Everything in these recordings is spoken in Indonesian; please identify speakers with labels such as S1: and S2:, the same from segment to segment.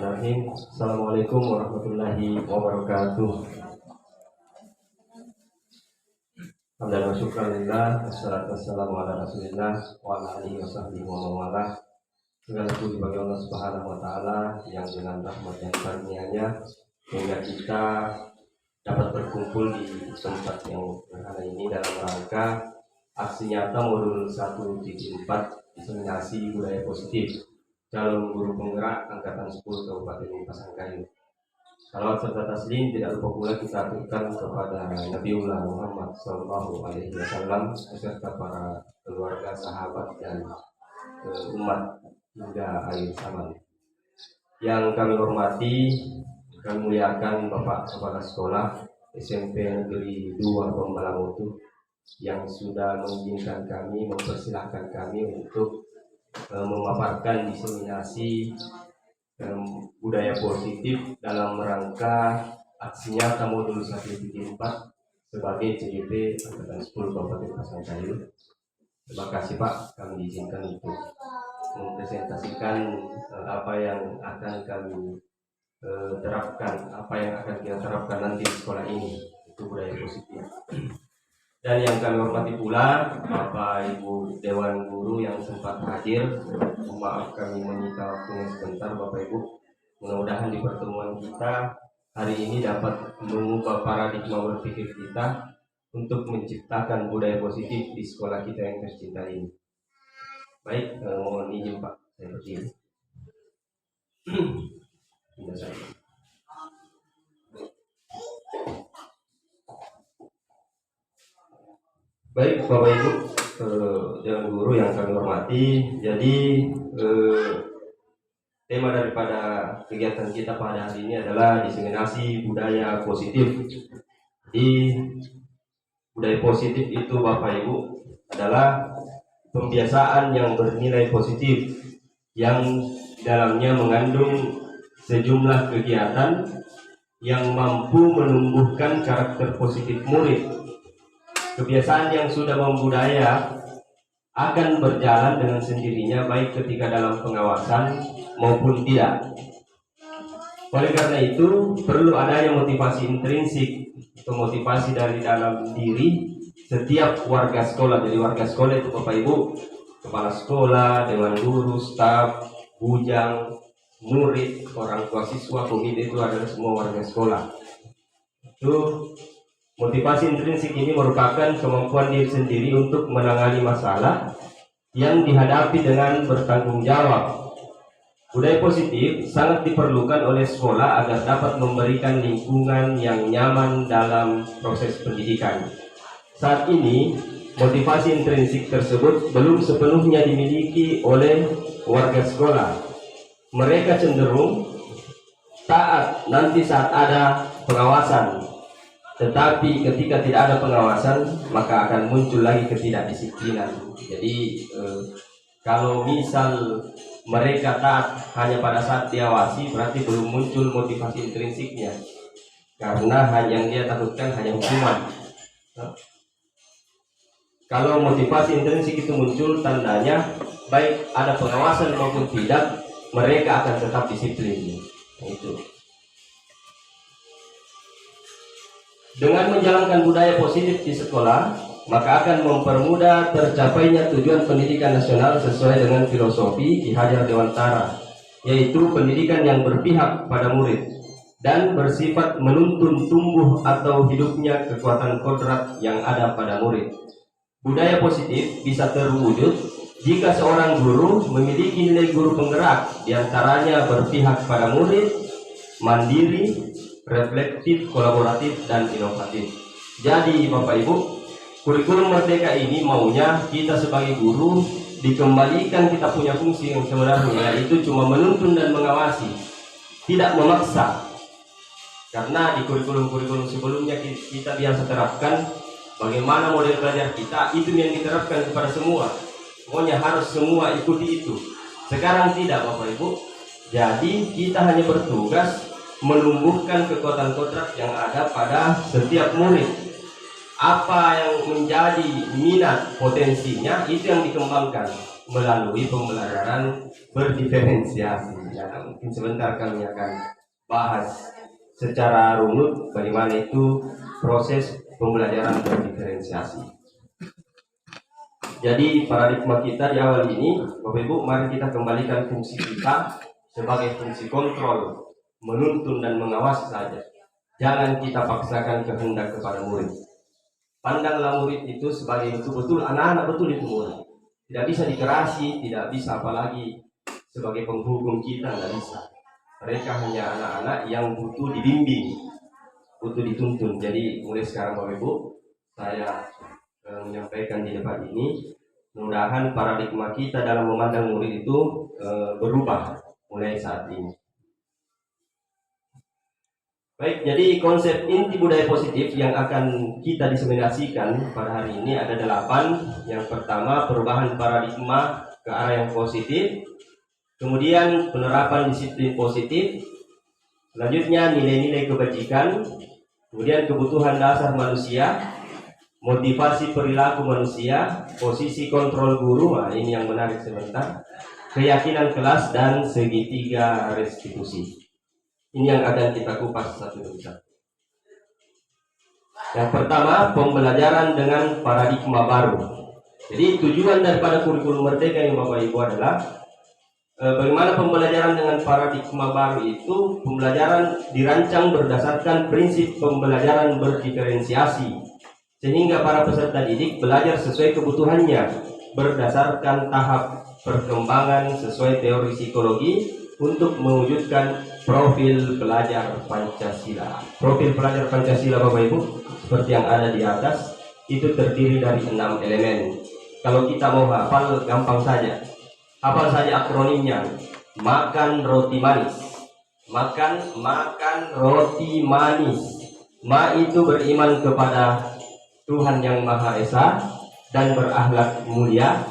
S1: Bismillahirrahmanirrahim. Assalamualaikum warahmatullahi wabarakatuh. Alhamdulillah wa syukurillah, wassalatu wassalamu ala rasulillah wa ala alihi wa sahbihi wa mawalah. Segala puji bagi Allah Subhanahu wa taala yang dengan rahmat dan karunia-Nya sehingga kita dapat berkumpul di tempat yang berhana ini dalam rangka aksi nyata modul 1.4 diseminasi budaya positif calon guru penggerak angkatan 10 Kabupaten Pasangkayu. Salawat serta taslim tidak lupa pula kita aturkan kepada Nabiullah Muhammad SAW beserta para keluarga, sahabat dan umat hingga akhir zaman. Yang kami hormati, kami muliakan Bapak Kepala Sekolah SMP Negeri 2 Pembalamutu yang sudah mengizinkan kami, mempersilahkan kami untuk memaparkan diseminasi budaya positif dalam rangka aksi nyata modul 1.4 sebagai CGP Angkatan 10 Kabupaten Pasangkayu. Terima kasih Pak, kami diizinkan untuk mempresentasikan apa yang akan kami terapkan, apa yang akan kita terapkan nanti di sekolah ini, itu budaya positif. Dan yang kami hormati pula Bapak Ibu Dewan Guru yang sempat hadir. Maaf kami menyita waktunya sebentar Bapak Ibu. Mudah-mudahan di pertemuan kita hari ini dapat mengubah paradigma berpikir kita untuk menciptakan budaya positif di sekolah kita yang tercinta ini. Baik, mohon izin Pak, saya berdiri. Baik Bapak Ibu Dewan Guru yang kami hormati, jadi tema daripada kegiatan kita pada hari ini adalah diseminasi budaya positif. Jadi budaya positif itu Bapak Ibu adalah pembiasaan yang bernilai positif yang dalamnya mengandung sejumlah kegiatan yang mampu menumbuhkan karakter positif murid. Kebiasaan yang sudah membudaya akan berjalan dengan sendirinya baik ketika dalam pengawasan maupun tidak. Oleh karena itu perlu adanya motivasi intrinsik atau motivasi dari dalam diri setiap warga sekolah. Jadi warga sekolah itu Bapak Ibu, kepala sekolah, dewan guru, staf, bujang, murid, orang tua siswa, komite itu adalah semua warga sekolah. Itu motivasi intrinsik ini merupakan kemampuan diri sendiri untuk menangani masalah yang dihadapi dengan bertanggung jawab. Budaya positif sangat diperlukan oleh sekolah agar dapat memberikan lingkungan yang nyaman dalam proses pendidikan. Saat ini, motivasi intrinsik tersebut belum sepenuhnya dimiliki oleh warga sekolah. Mereka cenderung taat nanti saat ada pengawasan. Tetapi ketika tidak ada pengawasan, maka akan muncul lagi ketidakdisiplinan. Jadi kalau misal mereka taat hanya pada saat diawasi, berarti belum muncul motivasi intrinsiknya. Karena yang dia takutkan hanya hukuman. Kalau motivasi intrinsik itu muncul, tandanya baik ada pengawasan maupun tidak, mereka akan tetap disiplin. Itu. Dengan menjalankan budaya positif di sekolah, maka akan mempermudah tercapainya tujuan pendidikan nasional sesuai dengan filosofi Ki Hajar Dewantara, yaitu pendidikan yang berpihak pada murid dan bersifat menuntun tumbuh atau hidupnya kekuatan kodrat yang ada pada murid. Budaya positif bisa terwujud jika seorang guru memiliki nilai guru penggerak, diantaranya berpihak pada murid, mandiri, reflektif, kolaboratif, dan inovatif. Jadi Bapak Ibu, kurikulum Merdeka ini maunya kita sebagai guru dikembalikan kita punya fungsi yang sebenarnya, yaitu cuma menuntun dan mengawasi, tidak memaksa. Karena di kurikulum-kurikulum sebelumnya kita biasa terapkan bagaimana model belajar kita, itu yang diterapkan kepada semua. Pokoknya harus semua ikuti itu. Sekarang tidak Bapak Ibu. Jadi kita hanya bertugas menumbuhkan kekuatan kodrat yang ada pada setiap murid. Apa yang menjadi minat potensinya itu yang dikembangkan. melalui pembelajaran berdiferensiasi. Ya, mungkin sebentar kami akan bahas secara runut bagaimana itu proses pembelajaran berdiferensiasi. Jadi paradigma kita di awal ini, Bapak Ibu, mari kita kembalikan fungsi kita sebagai fungsi kontrol, menuntun dan mengawasi saja. Jangan kita paksakan kehendak kepada murid. Pandanglah murid itu sebagai betul-betul anak-anak, betul itu murid. Tidak bisa dikerasi, tidak bisa apalagi sebagai penghukum kita, tidak bisa. Mereka hanya anak-anak yang butuh dibimbing, butuh dituntun. Jadi mulai sekarang Bapak Ibu, saya menyampaikan di depan ini, mudah-mudahan paradigma kita dalam memandang murid itu berubah mulai saat ini. Baik, jadi konsep inti budaya positif yang akan kita diseminasikan pada hari ini ada 8. Yang pertama, perubahan paradigma ke arah yang positif. Kemudian penerapan disiplin positif. Selanjutnya nilai-nilai kebajikan. Kemudian kebutuhan dasar manusia. Motivasi perilaku manusia, posisi kontrol guru, nah ini yang menarik sebentar, keyakinan kelas, dan segitiga restitusi. Ini yang akan kita kupas satu demi satu. Yang pertama, pembelajaran dengan paradigma baru. Jadi tujuan daripada kurikulum merdeka yang Bapak Ibu adalah bagaimana pembelajaran dengan paradigma baru itu, pembelajaran dirancang berdasarkan prinsip pembelajaran berdiferensiasi. Sehingga para peserta didik belajar sesuai kebutuhannya berdasarkan tahap perkembangan sesuai teori psikologi untuk mewujudkan profil pelajar Pancasila. Profil pelajar Pancasila Bapak Ibu seperti yang ada di atas itu terdiri dari 6 elemen. Kalau kita mau hafal gampang saja. Hafal saja akronimnya. Makan roti manis. Makan roti manis. Ma itu beriman kepada Tuhan yang Maha Esa dan berakhlak mulia.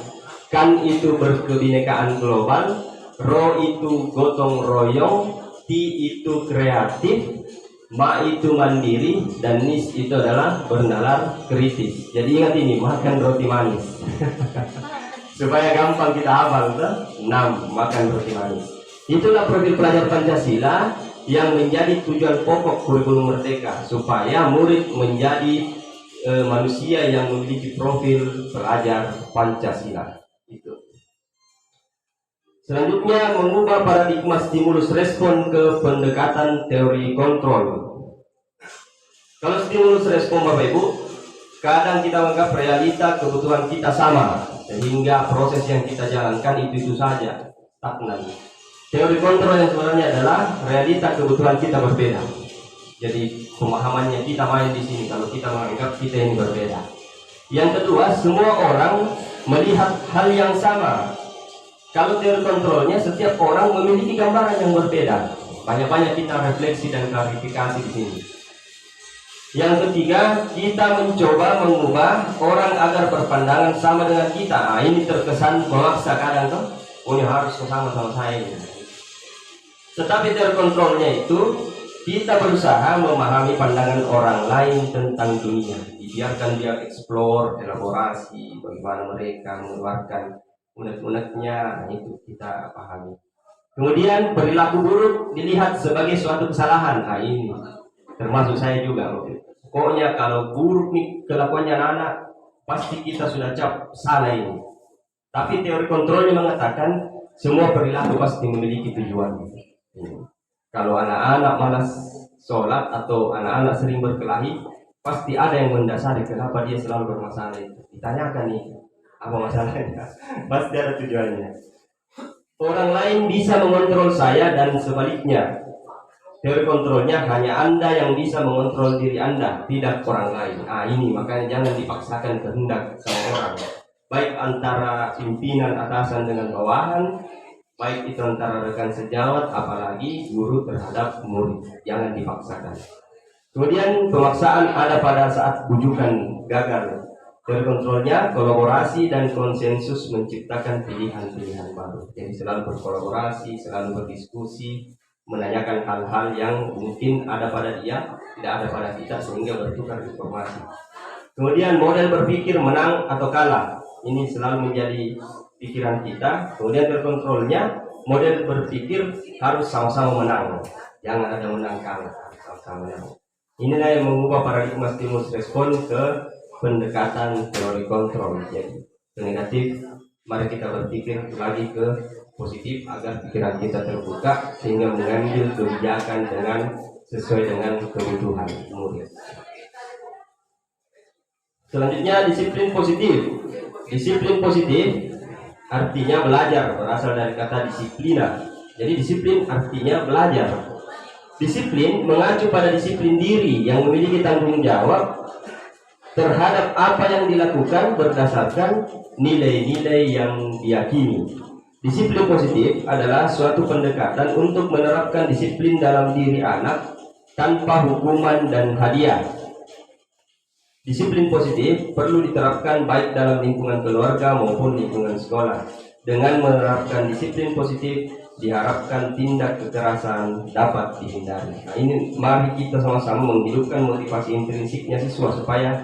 S1: Kan itu berkebinekaan global. Ro itu gotong royong. Ti itu kreatif. Ma itu mandiri. Dan nis itu adalah bernalar kritis. Jadi ingat ini, makan roti manis. Supaya gampang kita hafal. 6. Makan roti manis. Itulah profil pelajar Pancasila yang menjadi tujuan pokok kurikulum merdeka, supaya murid menjadi manusia yang memiliki profil pelajar Pancasila. Itu. Selanjutnya, mengubah paradigma stimulus respon ke pendekatan teori kontrol. Kalau stimulus respon Bapak Ibu, kadang kita menganggap realita kebutuhan kita sama, sehingga proses yang kita jalankan itu saja stagnan. Teori kontrol yang sebenarnya adalah realita kebutuhan kita berbeda. Jadi pemahamannya kita main di sini kalau kita menganggap kita ini berbeda. Yang kedua, semua orang melihat hal yang sama. Kalau teori kontrolnya, setiap orang memiliki gambaran yang berbeda. Banyak-banyak kita refleksi dan klarifikasi di sini. Yang ketiga, kita mencoba mengubah orang agar berpandangan sama dengan kita. Nah, ini terkesan memaksa kadang tuh, oh ini harus sama saya. Tetapi teori kontrolnya itu kita berusaha memahami pandangan orang lain tentang dunia. Dibiarkan dia eksplor, elaborasi, bagaimana mereka mengeluarkan unek-uneknya, itu kita pahami. Kemudian perilaku buruk dilihat sebagai suatu kesalahan. Nah ini termasuk saya juga. Pokoknya kalau buruk nih kelakuannya anak-anak, pasti kita sudah cap salah ini. Tapi teori kontrolnya mengatakan semua perilaku pasti memiliki tujuan. Kalau anak-anak malas sholat atau anak-anak sering berkelahi, pasti ada yang mendasari kenapa dia selalu bermasalah itu. Ditanyakan nih, apa masalahnya? Pasti ada tujuannya. Orang lain bisa mengontrol saya dan sebaliknya. Teori kontrolnya hanya Anda yang bisa mengontrol diri Anda, tidak orang lain. Ini makanya jangan dipaksakan kehendak sama orang. Baik antara pimpinan atasan dengan bawahan, baik itu antara rekan sejawat, apalagi guru terhadap murid. Jangan dipaksakan. Kemudian pemaksaan ada pada saat bujukan gagal. Teori kontrolnya kolaborasi dan konsensus menciptakan pilihan-pilihan baru. Jadi selalu berkolaborasi, selalu berdiskusi, menanyakan hal-hal yang mungkin ada pada dia, tidak ada pada kita, sehingga bertukar informasi. Kemudian model berpikir menang atau kalah. Ini selalu menjadi pikiran kita, kemudian terkontrolnya model berpikir harus sama-sama menang, jangan ada menang kalah, sama-sama menang. Inilah yang mengubah paradigma stimulus respon ke pendekatan teori kontrol. Jadi ke negatif, mari kita berpikir lagi ke positif agar pikiran kita terbuka sehingga mengambil kebijakan dengan sesuai dengan kebutuhan murid. Selanjutnya disiplin positif. Disiplin positif artinya belajar, berasal dari kata disiplina. Jadi disiplin artinya belajar. Disiplin mengacu pada disiplin diri yang memiliki tanggung jawab terhadap apa yang dilakukan berdasarkan nilai-nilai yang diyakini. Disiplin positif adalah suatu pendekatan untuk menerapkan disiplin dalam diri anak tanpa hukuman dan hadiah. Disiplin positif perlu diterapkan baik dalam lingkungan keluarga maupun lingkungan sekolah. Dengan menerapkan disiplin positif, diharapkan tindak kekerasan dapat dihindari. Nah, ini mari kita sama-sama menghidupkan motivasi intrinsiknya siswa supaya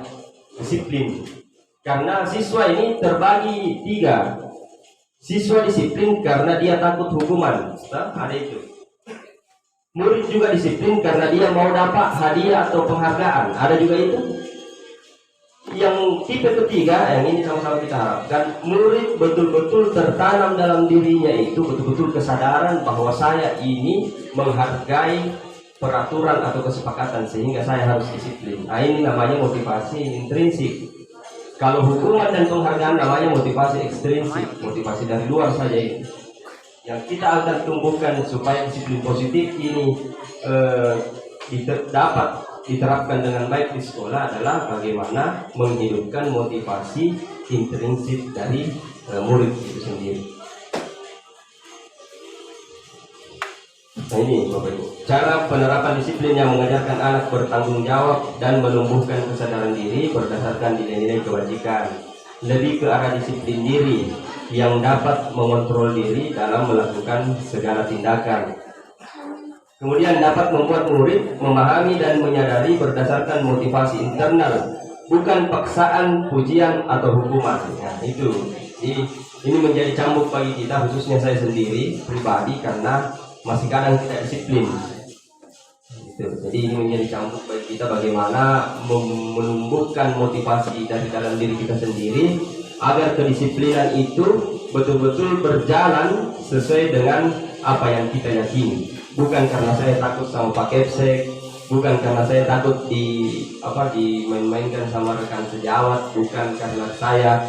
S1: disiplin. Karena siswa ini terbagi 3. Siswa disiplin karena dia takut hukuman. Nah, ada itu. Murid juga disiplin karena dia mau dapat hadiah atau penghargaan. Ada juga itu. Yang tipe ketiga, yang ini sama-sama kita harapkan, murid betul-betul tertanam dalam dirinya itu betul-betul kesadaran bahwa saya ini menghargai peraturan atau kesepakatan sehingga saya harus disiplin. Nah, ini namanya motivasi intrinsik. Kalau hukuman dan penghargaan namanya motivasi ekstrinsik, motivasi dari luar saja ini. Yang kita akan tumbuhkan supaya disiplin positif ini dapat diterapkan dengan baik di sekolah adalah bagaimana menghidupkan motivasi intrinsik dari murid itu sendiri. Nah, ini Bapak Ibu, cara penerapan disiplin yang mengajarkan anak bertanggung jawab dan menumbuhkan kesadaran diri berdasarkan nilai-nilai kebajikan, lebih ke arah disiplin diri yang dapat mengontrol diri dalam melakukan segala tindakan. Kemudian dapat membuat murid memahami dan menyadari berdasarkan motivasi internal, bukan paksaan, pujian, atau hukuman. Nah, itu. Ini menjadi cambuk bagi kita, khususnya saya sendiri pribadi, karena masih kadang tidak disiplin. Gitu. Jadi ini menjadi cambuk bagi kita bagaimana menumbuhkan motivasi dari dalam diri kita sendiri agar kedisiplinan itu betul-betul berjalan sesuai dengan apa yang kita yakini. Bukan karena saya takut sama Pak Kepsek, bukan karena saya takut dimain-mainkan sama rekan sejawat, bukan karena saya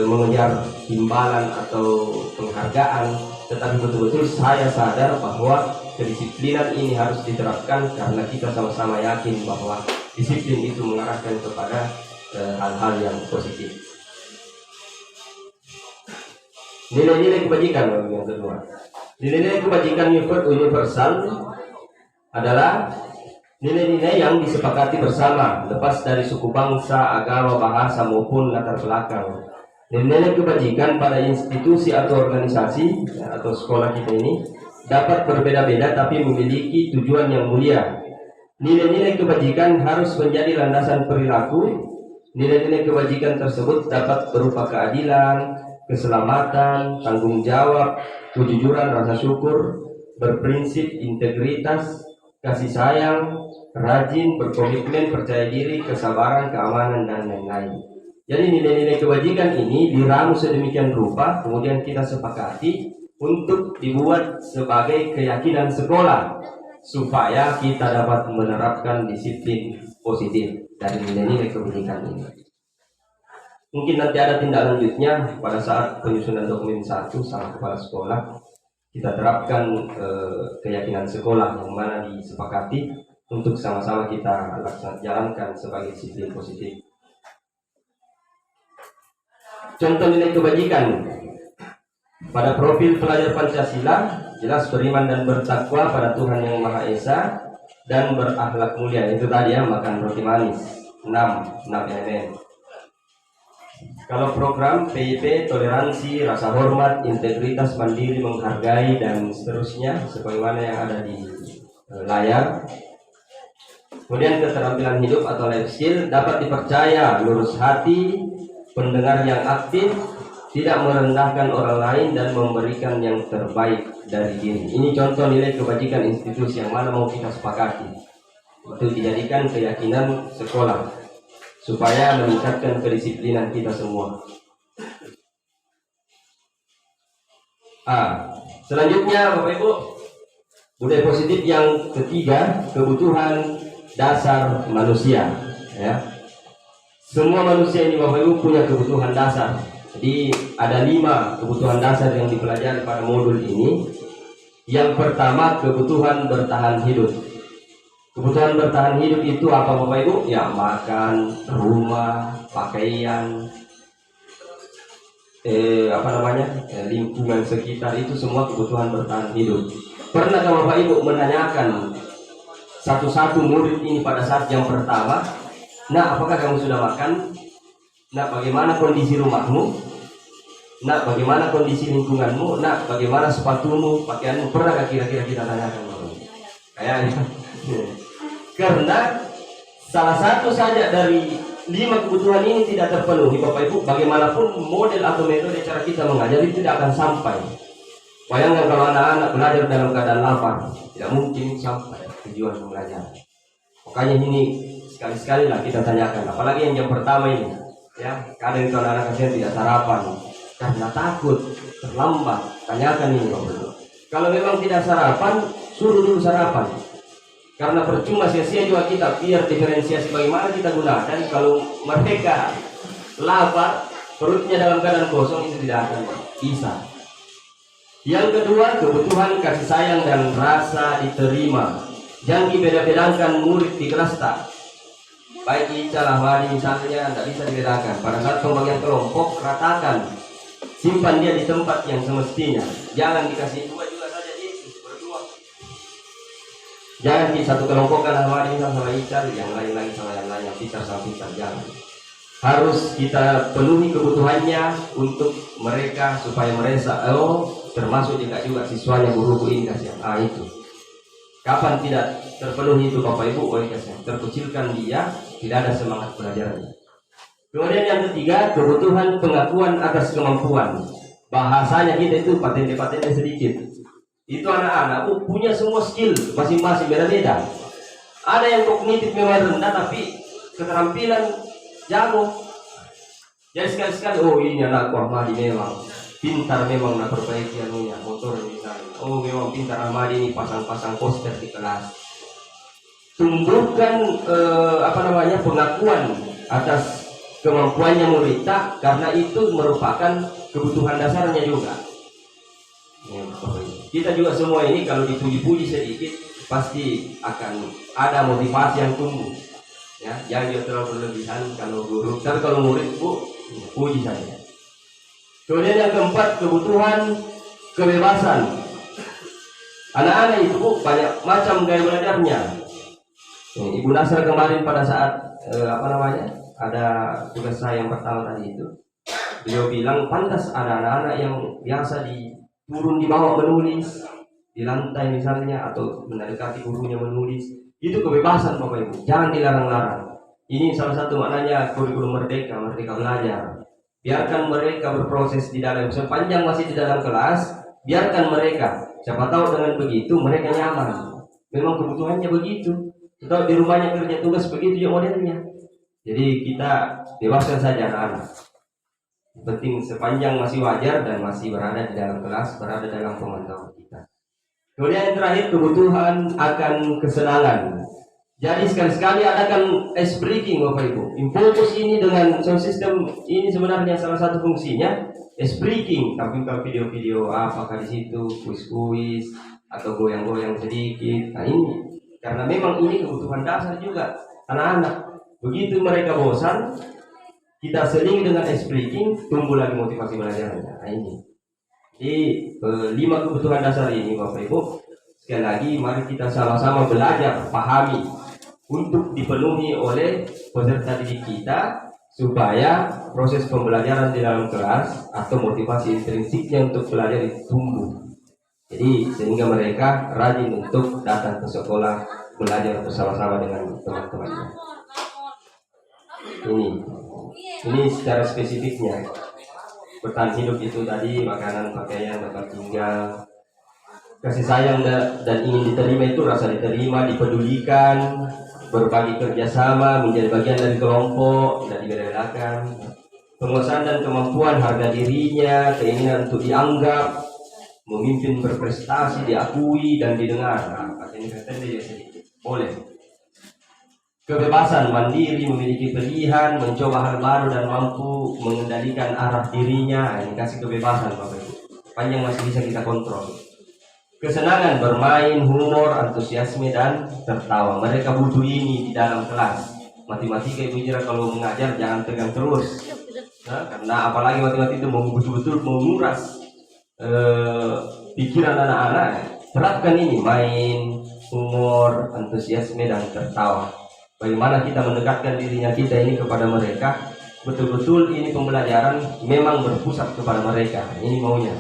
S1: mengejar imbalan atau penghargaan, tetapi betul-betul saya sadar bahwa kedisiplinan ini harus diterapkan karena kita sama-sama yakin bahwa disiplin itu mengarahkan kepada hal-hal yang positif. Nilai-nilai kebajikan yang kedua. Nilai-nilai kebajikan universal adalah nilai-nilai yang disepakati bersama, lepas dari suku bangsa, agama, bahasa maupun latar belakang. Nilai-nilai kebajikan pada institusi atau organisasi atau sekolah kita ini dapat berbeda-beda tapi memiliki tujuan yang mulia. Nilai-nilai kebajikan harus menjadi landasan perilaku. Nilai-nilai kebajikan tersebut dapat berupa keadilan, keselamatan, tanggung jawab, kejujuran, rasa syukur, berprinsip, integritas, kasih sayang, rajin, berkomitmen, percaya diri, kesabaran, keamanan, dan lain-lain. Jadi nilai-nilai kebajikan ini diramu sedemikian rupa, kemudian kita sepakati untuk dibuat sebagai keyakinan sekolah supaya kita dapat menerapkan disiplin positif dari nilai-nilai kebajikan ini. Mungkin nanti ada tindak lanjutnya pada saat penyusunan dokumen 1 sama kepala sekolah. Kita terapkan keyakinan sekolah yang mana disepakati untuk sama-sama kita jalankan sebagai disiplin positif. Contoh nilai kebajikan pada profil pelajar Pancasila, jelas beriman dan bertakwa pada Tuhan Yang Maha Esa dan berakhlak mulia. Itu tadi ya, makan roti manis. 6 elemen. Kalau program PIP, toleransi, rasa hormat, integritas, mandiri, menghargai, dan seterusnya sebagaimana yang ada di layar. Kemudian keterampilan hidup atau life skill, dapat dipercaya, lurus hati, pendengar yang aktif, tidak merendahkan orang lain, dan memberikan yang terbaik dari diri. Ini contoh nilai kebajikan institusi yang mana mau kita sepakati untuk dijadikan keyakinan sekolah supaya meningkatkan kedisiplinan kita semua. Selanjutnya Bapak Ibu, budaya positif yang ketiga, kebutuhan dasar manusia. Ya. Semua manusia ini Bapak Ibu punya kebutuhan dasar. Jadi ada 5 kebutuhan dasar yang dipelajari pada modul ini. Yang pertama, kebutuhan bertahan hidup. Kebutuhan bertahan hidup itu apa Bapak Ibu? Ya, makan, rumah, pakaian, lingkungan sekitar, itu semua kebutuhan bertahan hidup. Pernahkah Bapak Ibu menanyakan satu-satu murid ini pada saat yang pertama, "Nak, apakah kamu sudah makan? Nak, bagaimana kondisi rumahmu? Nak, bagaimana kondisi lingkunganmu? Nak, bagaimana sepatumu, pakaianmu?" Pernahkah kira-kira kita tanyakan Bapak Ibu? Kayaknya. Karena salah satu saja dari 5 kebutuhan ini tidak terpenuhi Bapak Ibu, bagaimanapun model atau metode cara kita mengajar itu tidak akan sampai. Bayangkan kalau anak-anak belajar dalam keadaan lapar, tidak mungkin sampai tujuan pembelajaran. Makanya ini sekali-sekali lah kita tanyakan, apalagi yang jam pertama ini. Ya, kadang itu anak-anak kasihan tidak sarapan karena takut terlambat. Tanyakan ini Bapak Ibu. Kalau memang tidak sarapan, suruh dulu sarapan. Karena percuma sia-sia juga kita, biar diferensiasi bagaimana kita gunakan. Kalau mereka lapar, perutnya dalam keadaan kosong, itu tidak akan bisa. Yang kedua, kebutuhan kasih sayang dan rasa diterima. Jangan dibeda-bedakan murid di kelas tak. Baik Ica, Lahwani misalnya, tidak bisa dibedakan. Pada saat pembagian kelompok, ratakan. Simpan dia di tempat yang semestinya. Jangan dikasih 2 juga saja, berdua. Jangan di satu kelompok kan Lahwani sama Ica, yang lain lagi sama yang lain, yang Picar sama Picar. Jangan. Harus kita penuhi kebutuhannya untuk mereka supaya mereka termasuk juga siswanya guru ini kasihan. Itu. Kapan tidak terpenuhi itu Bapak Ibu, kasihan. Terkucilkan dia, tidak ada semangat belajarnya. Kemudian yang ketiga, kebutuhan pengakuan atas kemampuan. Bahasanya kita itu paten-patennya sedikit. Itu anak-anak punya semua skill masing-masing beda-beda. Ada yang kognitif memang rendah tapi keterampilan jago. Jadi sekali-sekali, ini anak Ahmadi memang pintar, memang nak perbaiki anunya motor misalnya. Memang pintar Ahmadi ini pasang-pasang poster di kelas. Tumbuhkan pengakuan atas kemampuannya murid, karena itu merupakan kebutuhan dasarnya juga. Kita juga semua ini kalau dipuji-puji sedikit pasti akan ada motivasi yang tumbuh. Ya, jangan juga terlalu berlebihan kalau guru. Tapi kalau murid puji saja. Kemudian yang keempat, kebutuhan kebebasan. Anak-anak itu banyak macam gaya belajarnya. Ibu Nasr kemarin pada saat ada tugas saya yang pertama tadi itu, beliau bilang pantas ada anak-anak yang biasa turun di bawah menulis di lantai misalnya, atau mendekati gurunya menulis. Itu kebebasan Bapak Ibu, jangan dilarang-larang. Ini salah satu maknanya kurikulum merdeka belajar. Biarkan mereka berproses di dalam, sepanjang masih di dalam kelas, biarkan mereka. Siapa tahu dengan begitu mereka nyaman. Memang kebutuhannya begitu. Atau di rumahnya kerja tugas begitu juga modelnya. Jadi kita bebaskan saja anak-anak. Penting sepanjang masih wajar dan masih berada di dalam kelas, berada dalam pemantauan kita. Kemudian yang terakhir, kebutuhan akan kesenangan. Jadi sekali-sekali adakan ice breaking Bapak Ibu. Infocus ini dengan sound system ini sebenarnya salah satu fungsinya ice breaking. Tampilkan video-video apakah di situ, kuis-kuis atau goyang-goyang sedikit. Nah ini karena memang ini kebutuhan dasar juga anak-anak. Begitu mereka bosan, kita selingi dengan ice breaking, tumbuh lagi motivasi belajarnya. Nah ini. Jadi 5 kebutuhan dasar ini Bapak Ibu, sekali lagi mari kita sama-sama belajar, pahami untuk dipenuhi oleh peserta didik kita supaya proses pembelajaran di dalam kelas atau motivasi intrinsiknya untuk belajar itu tumbuh. Jadi sehingga mereka rajin untuk datang ke sekolah belajar bersama-sama dengan teman-temannya. Ini secara spesifiknya. bertahan hidup itu tadi makanan, pakaian, tempat tinggal. Kasih sayang dan ingin diterima itu rasa diterima, dipedulikan, berbagi kerjasama, menjadi bagian dari kelompok, tidak dibeda-bedakan. Penguasaan dan kemampuan harga dirinya, keinginan untuk dianggap, memimpin berprestasi, diakui dan didengar. Nah, ini dia sedikit. Boleh. Kebebasan, mandiri, memiliki pilihan, mencoba hal baru dan mampu mengendalikan arah dirinya. Ini kasih kebebasan Bapak Ibu. Panjang masih bisa kita kontrol. Kesenangan, bermain, humor, antusiasme dan tertawa. Mereka butuh ini di dalam kelas. Matematika Ibu Jira kalau mengajar jangan tegang terus. Nah, karena apalagi matematika itu betul-betul menguras pikiran anak-anak. Terapkan ini, main, humor, antusiasme dan tertawa. Bagaimana kita mendekatkan dirinya kita ini kepada mereka. Betul-betul ini pembelajaran memang berpusat kepada mereka. Ini maunya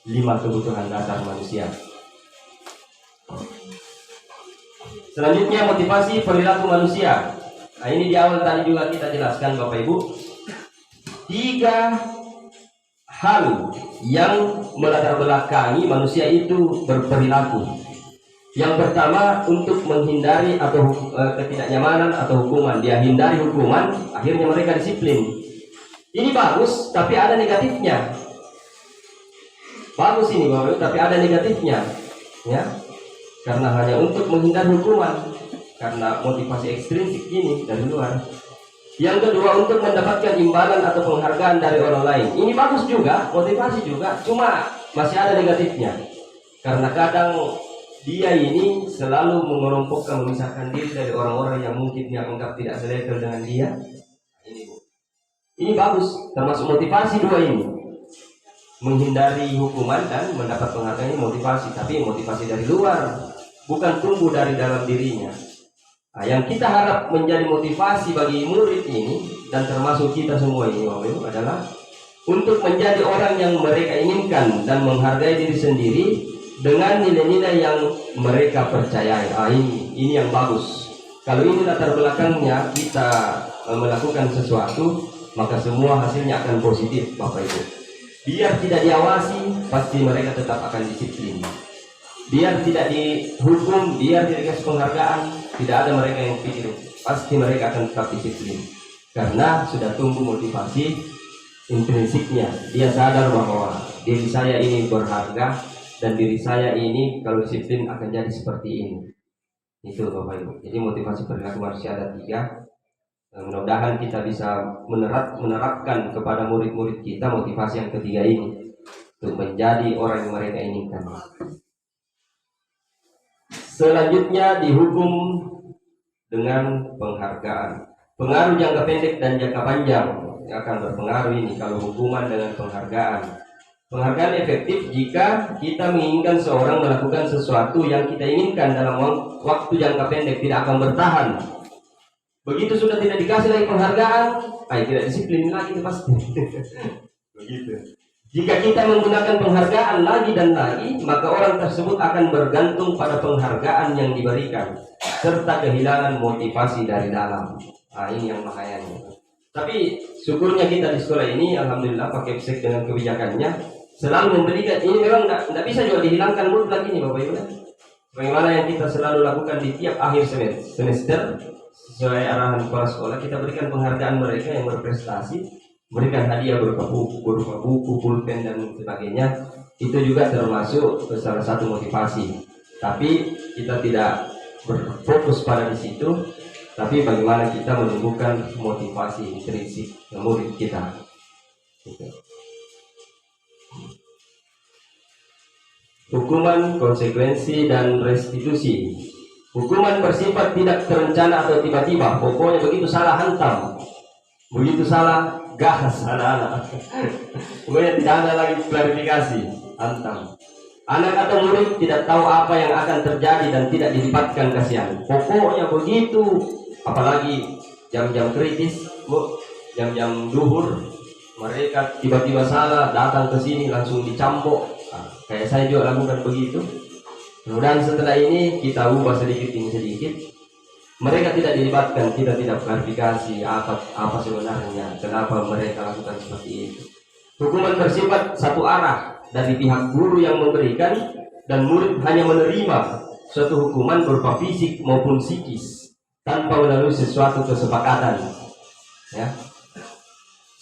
S1: 5 kebutuhan dasar manusia. Selanjutnya motivasi perilaku manusia. Nah, ini di awal tadi juga kita jelaskan Bapak Ibu. 3 hal yang melatar belakangi manusia itu berperilaku. Yang pertama, untuk menghindari atau ketidaknyamanan atau hukuman. Dia hindari hukuman, akhirnya mereka disiplin. Ini bagus, tapi ada negatifnya. Bagus ini Bapak Ibu, tapi ada negatifnya. Ya. Karena hanya untuk menghindari hukuman, karena motivasi ekstrinsik ini dari luar. Yang kedua, untuk mendapatkan imbalan atau penghargaan dari orang lain. Ini bagus juga, motivasi juga, cuma masih ada negatifnya. Karena kadang dia ini selalu mengelompokkan, memisahkan diri dari orang-orang yang mungkin dia anggap tidak selevel dengan dia. Ini bagus, termasuk motivasi dua ini. Menghindari hukuman dan mendapat penghargaan, ini motivasi, tapi motivasi dari luar, bukan tumbuh dari dalam dirinya. Nah, yang kita harap menjadi motivasi bagi murid ini dan termasuk kita semua ini adalah untuk menjadi orang yang mereka inginkan dan menghargai diri sendiri dengan nilai-nilai yang mereka percayai. Ini yang bagus. Kalau ini latar belakangnya kita melakukan sesuatu, maka semua hasilnya akan positif Bapak Ibu. Biar tidak diawasi, pasti mereka tetap akan disiplin. Biar tidak dihukum, biar tidak dikasih penghargaan, tidak ada mereka yang pikir, pasti mereka akan tetap disiplin. Karena sudah tumbuh motivasi intrinsiknya. Dia sadar bahwa diri saya ini berharga dan diri saya ini kalau disiplin akan jadi seperti ini. Itu Bapak Ibu. Jadi motivasi perilaku manusia ada 3. Mudah-mudahan kita bisa menerapkan kepada murid-murid kita motivasi yang ketiga ini untuk menjadi orang yang mereka inginkan. Selanjutnya dihukum dengan penghargaan. Pengaruh jangka pendek dan jangka panjang yang akan berpengaruh ini kalau hukuman dengan penghargaan. Penghargaan efektif jika kita menginginkan seorang melakukan sesuatu yang kita inginkan dalam waktu jangka pendek, tidak akan bertahan. Begitu sudah tidak dikasih lagi penghargaan, tidak disiplin lagi itu pasti. Begitu. Jika kita menggunakan penghargaan lagi dan lagi, maka orang tersebut akan bergantung pada penghargaan yang diberikan, serta kehilangan motivasi dari dalam. Ini yang bahayanya. Tapi syukurnya kita di sekolah ini, alhamdulillah pakai PSEK dengan kebijakannya, selalu memberikan, ini memang tidak bisa juga dihilangkan mutlak ini Bapak Ibu. Bagaimana yang kita selalu lakukan di tiap akhir semester, sesuai arahan kepala sekolah, kita berikan penghargaan mereka yang berprestasi, berikan hadiah berupa buku, pulpen dan sebagainya. Itu juga termasuk salah satu motivasi. Tapi kita tidak berfokus pada di situ, tapi bagaimana kita menumbuhkan motivasi intrinsik murid kita. Gitu. Hukuman, konsekuensi dan restitusi. Hukuman bersifat tidak terencana atau tiba-tiba, pokoknya begitu salah hantam, begitu salah gas anak-anak. Pokoknya tidak ada lagi klarifikasi, hantam. Anak atau murid tidak tahu apa yang akan terjadi dan tidak dilibatkan kasihan. Pokoknya begitu, apalagi jam-jam kritis, jam-jam duhur, mereka tiba-tiba salah, datang ke sini langsung dicambuk. Kayak saya juga lakukan begitu. Kemudian setelah ini kita ubah sedikit ini sedikit. Mereka tidak dilibatkan, kita tidak klarifikasi apa sebenarnya, kenapa mereka lakukan seperti itu. Hukuman bersifat satu arah dari pihak guru yang memberikan, dan murid hanya menerima suatu hukuman berupa fisik maupun psikis tanpa melalui sesuatu kesepakatan. Ya.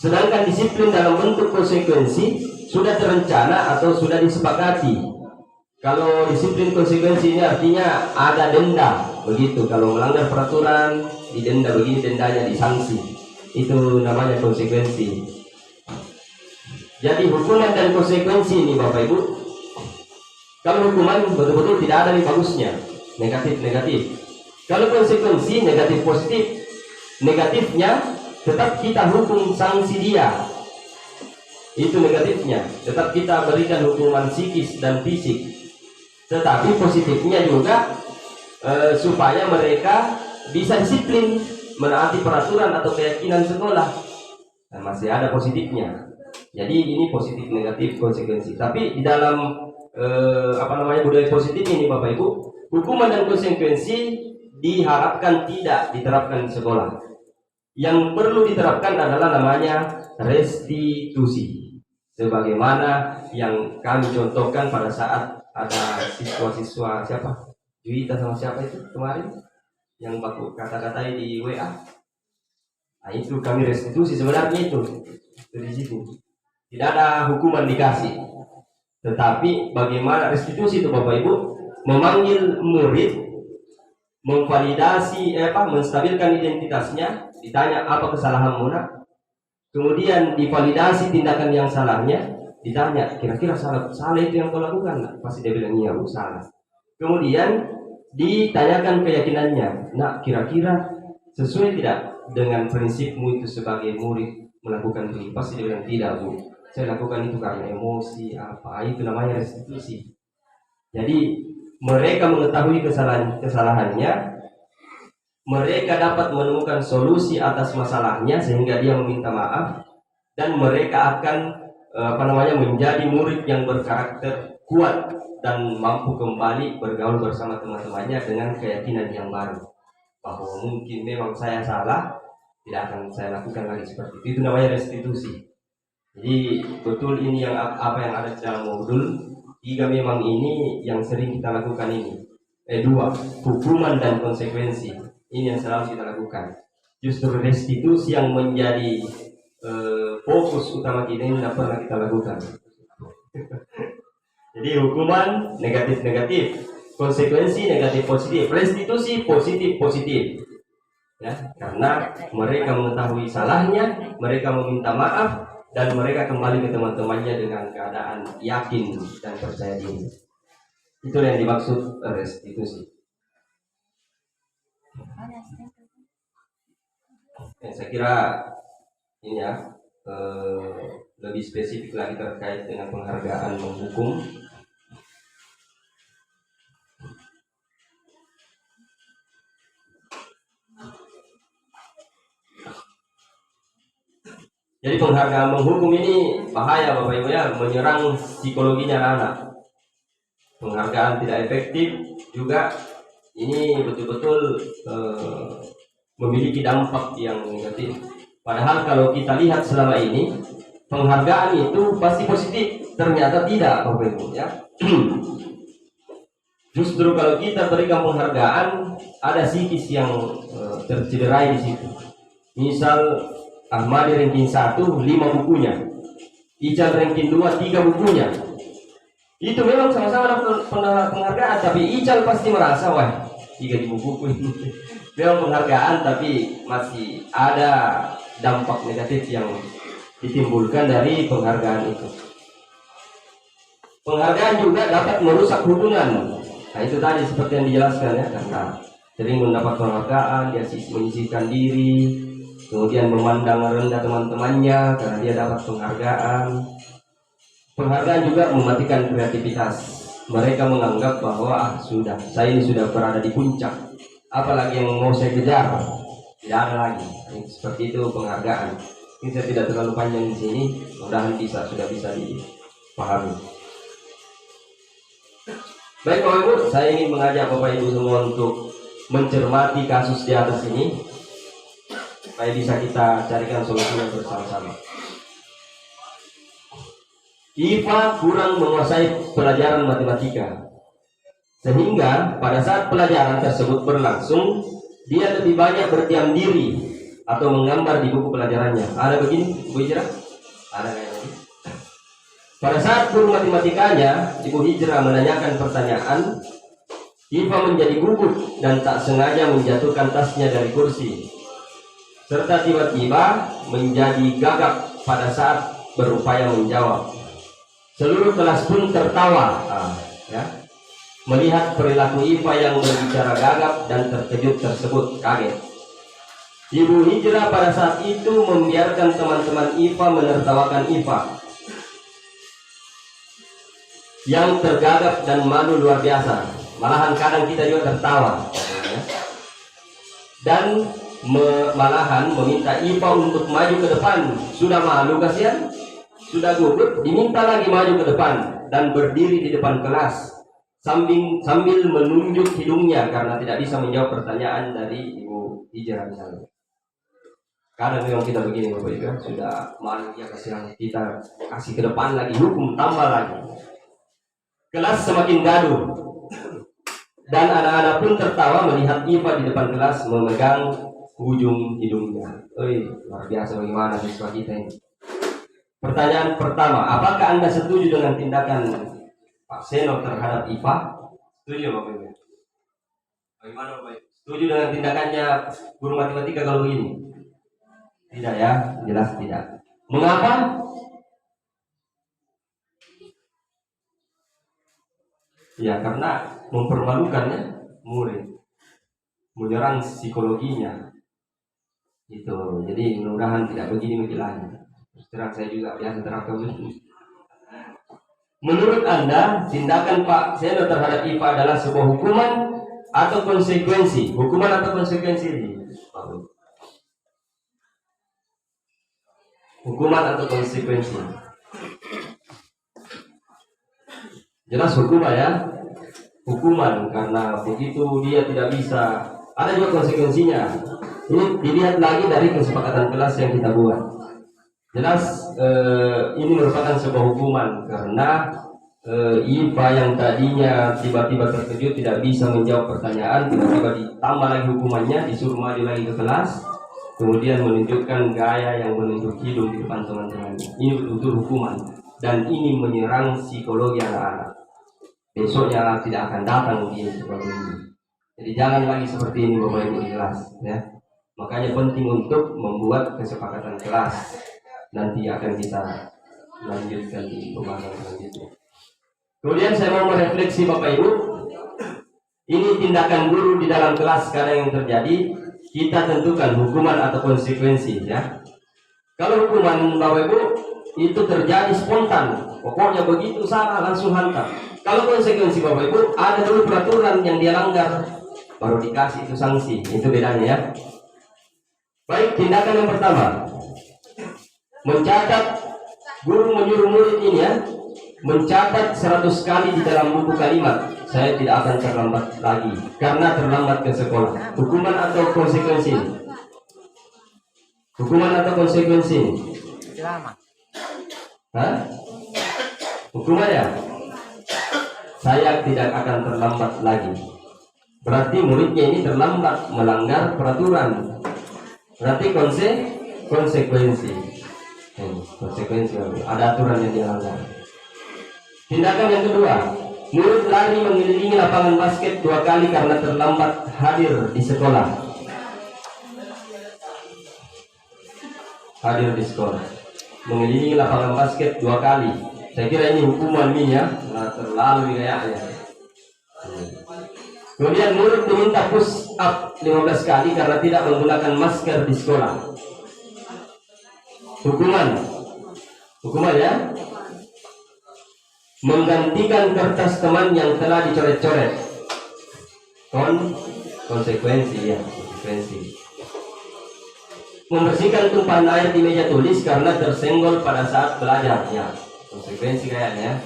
S1: Sedangkan disiplin dalam bentuk konsekuensi sudah terencana atau sudah disepakati. Kalau disiplin konsekuensi ini artinya ada denda, begitu. Kalau melanggar peraturan didenda begini, dendanya disanksi. Itu namanya konsekuensi. Jadi hukuman dan konsekuensi ini Bapak Ibu, kalau hukuman betul-betul tidak ada nih bagusnya, negatif-negatif. Kalau konsekuensi negatif-positif. Negatifnya tetap kita hukum sanksi dia, itu negatifnya. Tetap kita berikan hukuman psikis dan fisik. Tetapi positifnya juga supaya mereka bisa disiplin menaati peraturan atau keyakinan sekolah. Nah, masih ada positifnya. Jadi ini positif negatif konsekuensi. Tapi di dalam budaya positif ini Bapak Ibu, hukuman dan konsekuensi diharapkan tidak diterapkan di sekolah. Yang perlu diterapkan adalah namanya restitusi. Sebagaimana yang kami contohkan pada saat ada siswa-siswa siapa? Juwita sama siapa itu kemarin yang baku kata-katai di WA. Nah, itu kami restitusi sebenarnya itu di situ. Tidak ada hukuman dikasih, tetapi bagaimana restitusi itu Bapak Ibu? Memanggil murid, memvalidasi menstabilkan identitasnya, ditanya apa kesalahanmu nak, kemudian divalidasi tindakan yang salahnya, ditanya kira-kira salah itu yang kau lakukan nak? Pasti dia bilang iya Bu, salah. Kemudian ditanyakan keyakinannya, nak kira-kira sesuai tidak dengan prinsipmu itu sebagai murid melakukan ini? Pasti dia bilang tidak Bu, saya lakukan itu karena emosi apa. Itu namanya restitusi. Jadi mereka mengetahui kesalahannya, mereka dapat menemukan solusi atas masalahnya sehingga dia meminta maaf, dan mereka akan menjadi murid yang berkarakter kuat dan mampu kembali bergaul bersama teman-temannya dengan keyakinan yang baru bahwa mungkin memang saya salah, tidak akan saya lakukan lagi seperti itu. Itu namanya restitusi. Jadi betul ini yang apa yang ada dalam modul 3 memang ini yang sering kita lakukan ini. 2, hukuman dan konsekuensi. Ini yang selalu kita lakukan. Justru restitusi yang menjadi fokus utama kita ini tidak pernah kita lakukan. Jadi hukuman negatif-negatif, konsekuensi negatif-positif, restitusi positif-positif. Ya, karena mereka mengetahui salahnya, mereka meminta maaf, dan mereka kembali ke teman-temannya dengan keadaan yakin dan percaya diri. Itu yang dimaksud restitusi. Saya kira ini ya lebih spesifik lagi terkait dengan penghargaan menghukum. Jadi penghargaan menghukum ini bahaya Bapak Ibu ya, menyerang psikologinya anak. Penghargaan tidak efektif juga, ini betul-betul memiliki dampak yang negatif. Padahal kalau kita lihat selama ini penghargaan itu pasti positif, ternyata tidak Bapak Ibu ya. Justru kalau kita berikan penghargaan, ada psikis yang tercederai di situ. Misal Ahmadi ranking 1 5 bukunya, Ical ranking 2 3 bukunya. Itu memang sama-sama dapat penghargaan, tapi Ical pasti merasa wah 3 buku ini memang penghargaan, tapi masih ada dampak negatif yang ditimbulkan dari penghargaan itu. Penghargaan juga dapat merusak hubungan. Nah itu tadi seperti yang dijelaskan ya, karena sering mendapat penghargaan, dia menyisihkan diri, kemudian memandang rendah teman-temannya karena dia dapat penghargaan. Penghargaan juga mematikan kreativitas. Mereka menganggap bahwa sudah, saya ini sudah berada di puncak, apalagi yang mau saya kejar, tidak ada lagi. Seperti itu penghargaan. Ini saya tidak terlalu panjang di sini, mudah-mudahan sudah bisa dipahami. Baik Bapak Ibu, saya ingin mengajak Bapak Ibu semua untuk mencermati kasus di atas ini, supaya bisa kita carikan solusinya bersama-sama. IPA kurang menguasai pelajaran matematika, sehingga pada saat pelajaran tersebut berlangsung, dia lebih banyak berdiam diri atau menggambar di buku pelajarannya. Ada begini, Bu Hijrah? Ada kayak begini. Pada saat guru matematikanya, Ibu Hijrah menanyakan pertanyaan, IPA menjadi gugup dan tak sengaja menjatuhkan tasnya dari kursi, serta tiba-tiba menjadi gagap pada saat berupaya menjawab. Seluruh kelas pun tertawa, melihat perilaku IPA yang berbicara gagap dan terkejut tersebut kaget. Ibu Hijrah pada saat itu membiarkan teman-teman IPA menertawakan IPA yang tergagap dan malu luar biasa. Malahan kadang kita juga tertawa, dan malahan meminta IPA untuk maju ke depan. Sudah malu kasihan, sudah gugup, diminta lagi maju ke depan dan berdiri di depan kelas sambil menunjuk hidungnya karena tidak bisa menjawab pertanyaan dari Ibu Hijrah misalnya. Kadang memang kita begini Bapak Ibu, sudah malu ya kasihan, kita kasih ke depan lagi, hukum tambah lagi. Kelas semakin gaduh dan anak-anak pun tertawa melihat IPA di depan kelas memegang ujung hidungnya. Luar biasa bagaimana siswa kita ini. Pertanyaan pertama, apakah Anda setuju dengan tindakan Pak Seno terhadap IPA? Setuju Bapak Ibu? Bagaimana Bapak Ibu? Setuju dengan tindakannya guru matematika kalau begini? Tidak ya, jelas tidak. Mengapa? Ya karena mempermalukannya murid, menyerang psikologinya. Itu. Jadi mudah-mudahan tidak begini lagi. Terang saya juga biasa terapkan. Menurut Anda, tindakan Pak Seno terhadap IPA adalah sebuah hukuman atau konsekuensi? Hukuman atau konsekuensi ini? Hukuman atau konsekuensi? Jelas hukuman ya. Hukuman karena begitu dia tidak bisa. Ada juga konsekuensinya. Ini dilihat lagi dari kesepakatan kelas yang kita buat. Jelas ini merupakan sebuah hukuman karena IPA yang tadinya tiba-tiba terkejut tidak bisa menjawab pertanyaan, tiba-tiba ditambah lagi hukumannya, disuruh maju lagi ke kelas, kemudian menunjukkan gaya yang menunjuk hidung di depan teman-teman. Ini betul-betul hukuman dan ini menyerang psikologi anak-anak. Besoknya tidak akan datang di sekolah ini. Jadi jangan lagi seperti ini Bapak Ibu di kelas ya. Makanya penting untuk membuat kesepakatan kelas. Nanti akan kita lanjutkan di pembahasan selanjutnya. Kemudian saya mau merefleksi Bapak Ibu. Ini tindakan guru di dalam kelas sekarang yang terjadi. Kita tentukan hukuman atau konsekuensi ya. Kalau hukuman Bapak Ibu itu terjadi spontan, pokoknya begitu salah langsung hantam. Kalau konsekuensi Bapak Ibu ada dulu peraturan yang dia langgar, baru dikasih itu sanksi. Itu bedanya ya. Baik, tindakan yang pertama, mencatat. Guru menyuruh murid ini ya, mencatat 100 kali di dalam buku kalimat, saya tidak akan terlambat lagi karena terlambat ke sekolah. Hukuman atau konsekuensi? Hukuman atau konsekuensi? Hah? Hukuman ya? Saya tidak akan terlambat lagi. Berarti muridnya ini terlambat melanggar peraturan. Berarti konsekuensi. Konsekuensi ada aturan yang dilanggar. Tindakan yang kedua, murid lari mengelilingi lapangan basket 2 kali karena terlambat hadir di sekolah. Hadir di sekolah, mengelilingi lapangan basket 2 kali. Saya kira ini hukuman ini ya, terlalu kayaknya. Kemudian murid diminta push up 15 kali karena tidak menggunakan masker di sekolah. Hukuman ya. Menggantikan kertas teman yang telah dicoret-coret. Konsekuensi ya, konsekuensi. Membersihkan tumpahan air di meja tulis karena tersenggol pada saat belajar ya. Konsekuensi kayaknya.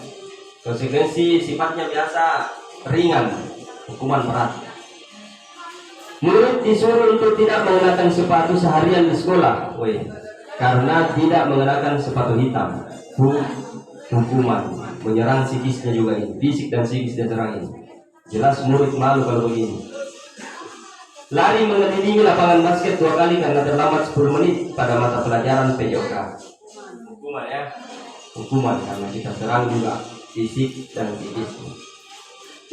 S1: Konsekuensi sifatnya biasa ringan, hukuman berat. Murid disuruh untuk tidak mengenakan sepatu seharian di sekolah, karena tidak mengenakan sepatu hitam. hukuman, menyerang psikisnya juga ini, fisik dan psikis dia serang ini. Jelas murid malu kalau begini. Lari mengelilingi lapangan basket 2 kali karena terlambat 10 menit pada mata pelajaran PJOK. Hukuman ya, hukuman karena kita serang juga fisik dan psikis.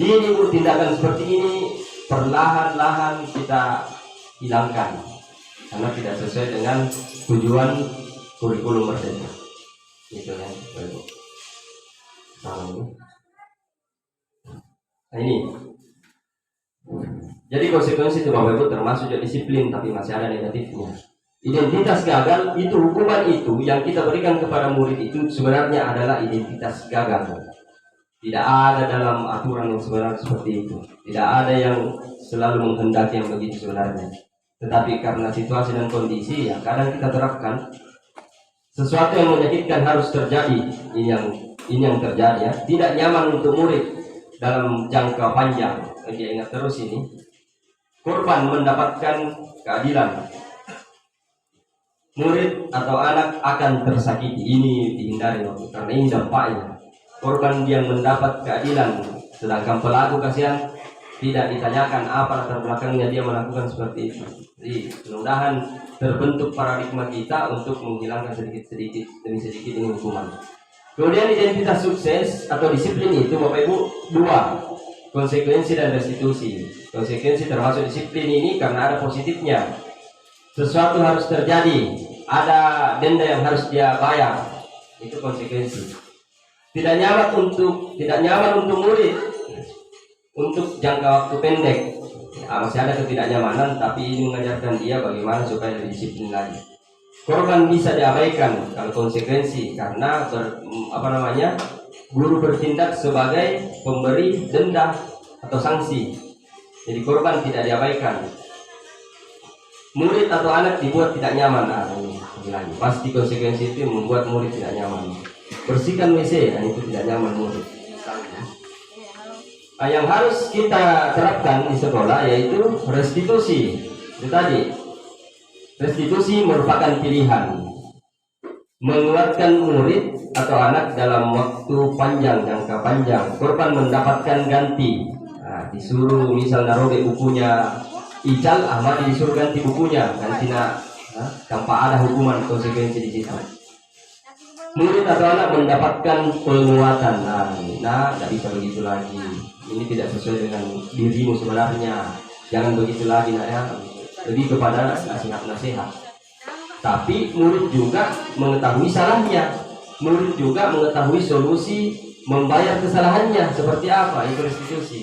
S1: Ini tindakan seperti ini perlahan-lahan kita hilangkan karena tidak sesuai dengan tujuan kurikulum Merdeka. Itu ya, Bapak. Nah ini. Jadi konsekuensi itu Bapak Ibu termasuk juga disiplin tapi masih ada negatifnya. Identitas gagal itu, hukuman itu yang kita berikan kepada murid itu sebenarnya adalah identitas gagal. Tidak ada dalam aturan yang sebenarnya seperti itu. Tidak ada yang selalu menghendaki yang begitu sebenarnya. Tetapi karena situasi dan kondisi ya kadang kita terapkan sesuatu yang menyakitkan harus terjadi. Ini yang terjadi ya. Tidak nyaman untuk murid dalam jangka panjang. Dia ingat terus ini. Korban mendapatkan keadilan. Murid atau anak akan tersakiti. Ini dihindari karena ini dampaknya. Korban yang mendapat keadilan, sedangkan pelaku kasihan tidak ditanyakan apa latar belakangnya dia melakukan seperti itu. Jadi mudah-mudahan terbentuk paradigma kita untuk menghilangkan sedikit demi sedikit ini hukuman. Kemudian identitas sukses atau disiplin itu Bapak Ibu 2, konsekuensi dan restitusi. Konsekuensi termasuk disiplin ini karena ada positifnya. Sesuatu harus terjadi, ada denda yang harus dia bayar. Itu konsekuensi. Tidak nyaman untuk murid untuk jangka waktu pendek. Masih ada ketidaknyamanan, tapi ini mengajarkan dia bagaimana supaya lebih disiplin lagi. Korban bisa diabaikan kalau konsekuensi karena guru bertindak sebagai pemberi denda atau sanksi. Jadi korban tidak diabaikan. Murid atau anak dibuat tidak nyaman. Lagi pasti konsekuensi itu membuat murid tidak nyaman. Bersihkan WC, itu tidak nyaman murid. Yang harus kita terapkan di sekolah yaitu restitusi. Itu tadi. Restitusi merupakan pilihan. Menguatkan murid atau anak dalam waktu panjang, jangka panjang. Korban mendapatkan ganti. Disuruh misalnya robek bukunya Ical, Ahmad disuruh ganti bukunya, gantina tanpa ada hukuman konsekuensi di situ. Murid atau anak mendapatkan penguatan. Tidak bisa begitu lagi. Ini tidak sesuai dengan dirimu sebenarnya. Jangan begitu lagi, nak ya. Lebih kepada nasihat. Tapi murid juga mengetahui salahnya. Murid juga mengetahui solusi membayar kesalahannya seperti apa, itu restitusi.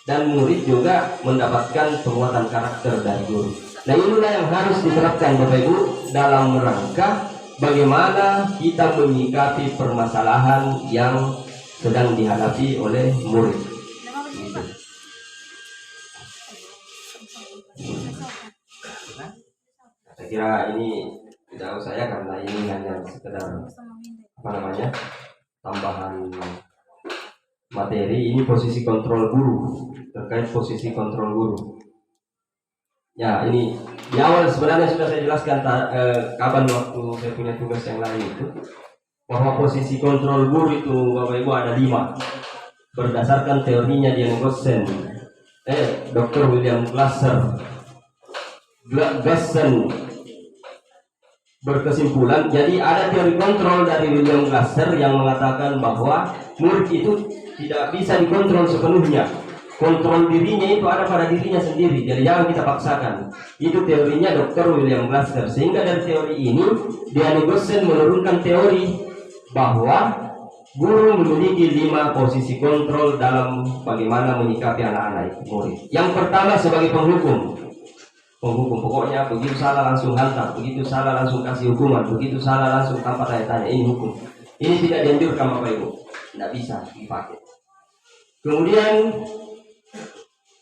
S1: Dan murid juga mendapatkan penguatan karakter dari guru. Nah inilah yang harus diterapkan Bapak Ibu dalam rangka bagaimana kita menyikapi permasalahan yang sedang dihadapi oleh murid. Gitu. Saya kira ini tidak usah ya karena ini hanya sekedar tambahan materi. Ini posisi kontrol guru, terkait posisi kontrol guru. Ya ini di awal sebenarnya sudah saya jelaskan kapan waktu saya punya tugas yang lain itu bahwa posisi kontrol guru itu Bapak Ibu ada 5 berdasarkan teorinya Dian Gossen, Dr. William Glasser berkesimpulan. Jadi ada teori kontrol dari William Glasser yang mengatakan bahwa murid itu tidak bisa dikontrol sepenuhnya. Kontrol dirinya itu ada pada dirinya sendiri, jadi jangan kita paksakan. Itu teorinya Dr. William Glasser. Sehingga dari teori ini Dian Gossen menurunkan teori bahwa guru memiliki 5 posisi kontrol dalam bagaimana menyikapi anak-anak murid. Yang pertama sebagai penghukum, pokoknya begitu salah langsung hantam, begitu salah langsung kasih hukuman, begitu salah langsung tanpa tanya-tanya, ini hukum. Ini tidak dianjurkan Bapak Ibu, tidak bisa dipakai. Kemudian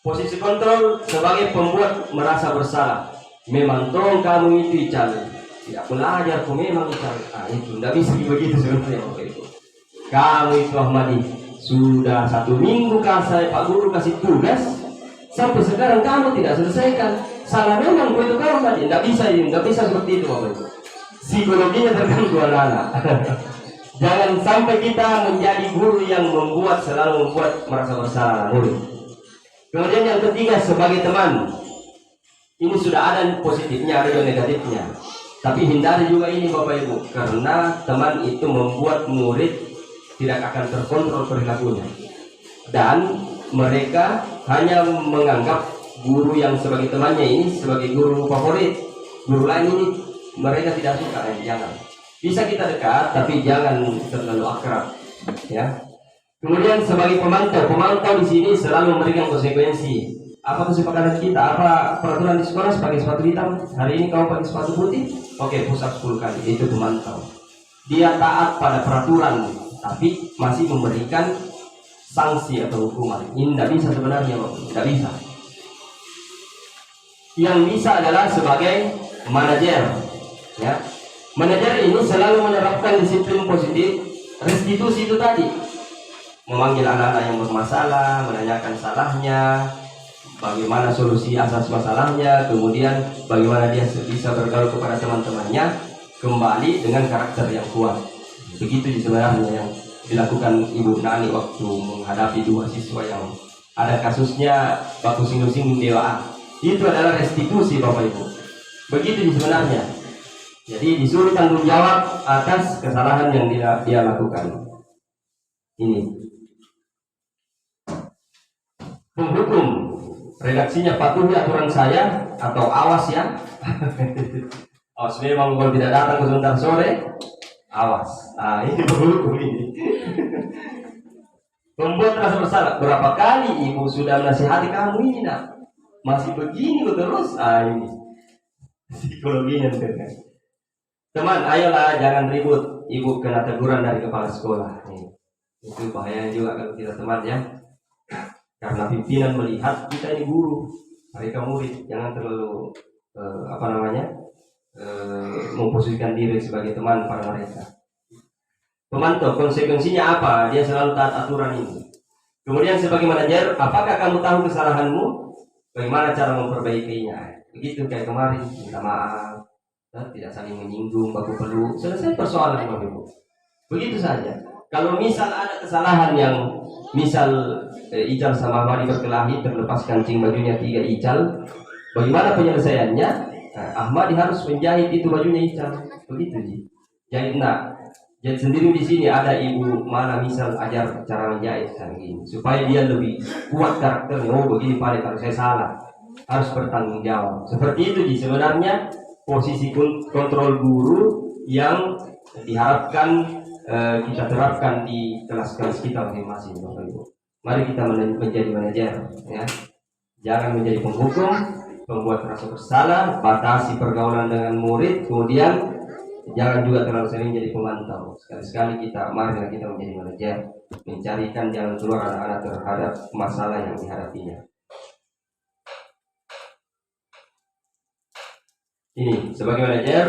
S1: posisi kontrol sebagai pembuat merasa bersalah. Memang tolong kamu itu Ical, tidak belajar, kau memang Ical. Itu tidak bisa begitu sebenarnya Bapak Ibu. Kamu itu Ahmadi sudah 1 minggu Pak Guru kasih tugas, sampai sekarang kamu tidak selesaikan. Salah memang itu kamu tadi. Tidak bisa seperti itu Bapak Ibu. Psikologinya terganggu anak-anak. Jangan sampai kita menjadi guru yang selalu membuat merasa bersalah murid. Kemudian yang ketiga, sebagai teman, ini sudah ada positifnya, ada juga negatifnya. Tapi hindari juga ini Bapak Ibu, karena teman itu membuat murid tidak akan terkontrol perilakunya. Dan mereka hanya menganggap guru yang sebagai temannya ini sebagai guru favorit. Guru lain ini mereka tidak suka, jangan. Bisa kita dekat, tapi jangan terlalu akrab, ya. Kemudian sebagai pemantau di sini selalu memberikan konsekuensi. Apa kesepakatan kita? Apa peraturan di sekolah pakai sepatu hitam? Hari ini kamu pakai sepatu putih? Oke, push up 10 kali. Itu pemantau. Dia taat pada peraturan, tapi masih memberikan sanksi atau hukuman. Ini tidak bisa sebenarnya, tidak bisa. Yang bisa adalah sebagai manajer, ya. Manajer ini selalu menerapkan disiplin positif, restitusi itu tadi, memanggil anak-anak yang bermasalah, menanyakan salahnya, bagaimana solusi asas masalahnya, kemudian bagaimana dia bisa bergaul kepada teman-temannya, kembali dengan karakter yang kuat. Begitu sebenarnya yang dilakukan Ibu Nani waktu menghadapi dua siswa yang ada kasusnya baku singgung-singgung dewa. Itu adalah restitusi Bapak Ibu. Begitu sebenarnya. Jadi disuruh tanggung jawab atas kesalahan yang dia lakukan. Ini penghukum, redaksinya patuhi aturan saya atau awas ya. Awas memang kalau tidak datang ke sebentar sore, awas. Nah ini penghukum ini. Membuat rasa bersalah. Berapa kali ibu sudah menasihati kamu ini nak, masih begini terus. Ini psikologinya kan. Teman, ayolah jangan ribut. Ibu kena teguran dari kepala sekolah. Itu bahaya juga kalau kita teman ya. Karena pimpinan melihat kita ini guru, mereka murid. Jangan terlalu memposisikan diri sebagai teman pada mereka. Pemantau, konsekuensinya apa? Dia selalu taat aturan ini. Kemudian sebagai manajer, apakah kamu tahu kesalahanmu? Bagaimana cara memperbaikinya? Begitu kayak kemarin, minta maaf, tidak saling menyinggung, baku peluk, selesai persoalan Bapak Ibu. Begitu saja. Kalau misal ada kesalahan yang misal Ical sama Ahmadi berkelahi, terlepas kancing bajunya 3 Ical, bagaimana penyelesaiannya? Ahmadi harus menjahit itu bajunya Ical, begitu sih. Jahit jahit sendiri di sini ada ibu mana misal ajar cara menjahit gini, supaya dia lebih kuat karakternya. Oh begini Pak, kalau saya salah harus bertanggung jawab. Seperti itu sih sebenarnya posisi kontrol guru yang diharapkan kita terapkan di kelas-kelas kita masing-masing Bapak Ibu. Mari kita menjadi manajer ya. Jangan menjadi penghukum, membuat rasa bersalah, batasi pergaulan dengan murid, kemudian jangan juga terlalu sering jadi pemantau. Sekali-sekali marilah kita menjadi manajer, mencarikan jalan keluar anak-anak terhadap masalah yang dihadapinya. Ini sebagai manajer,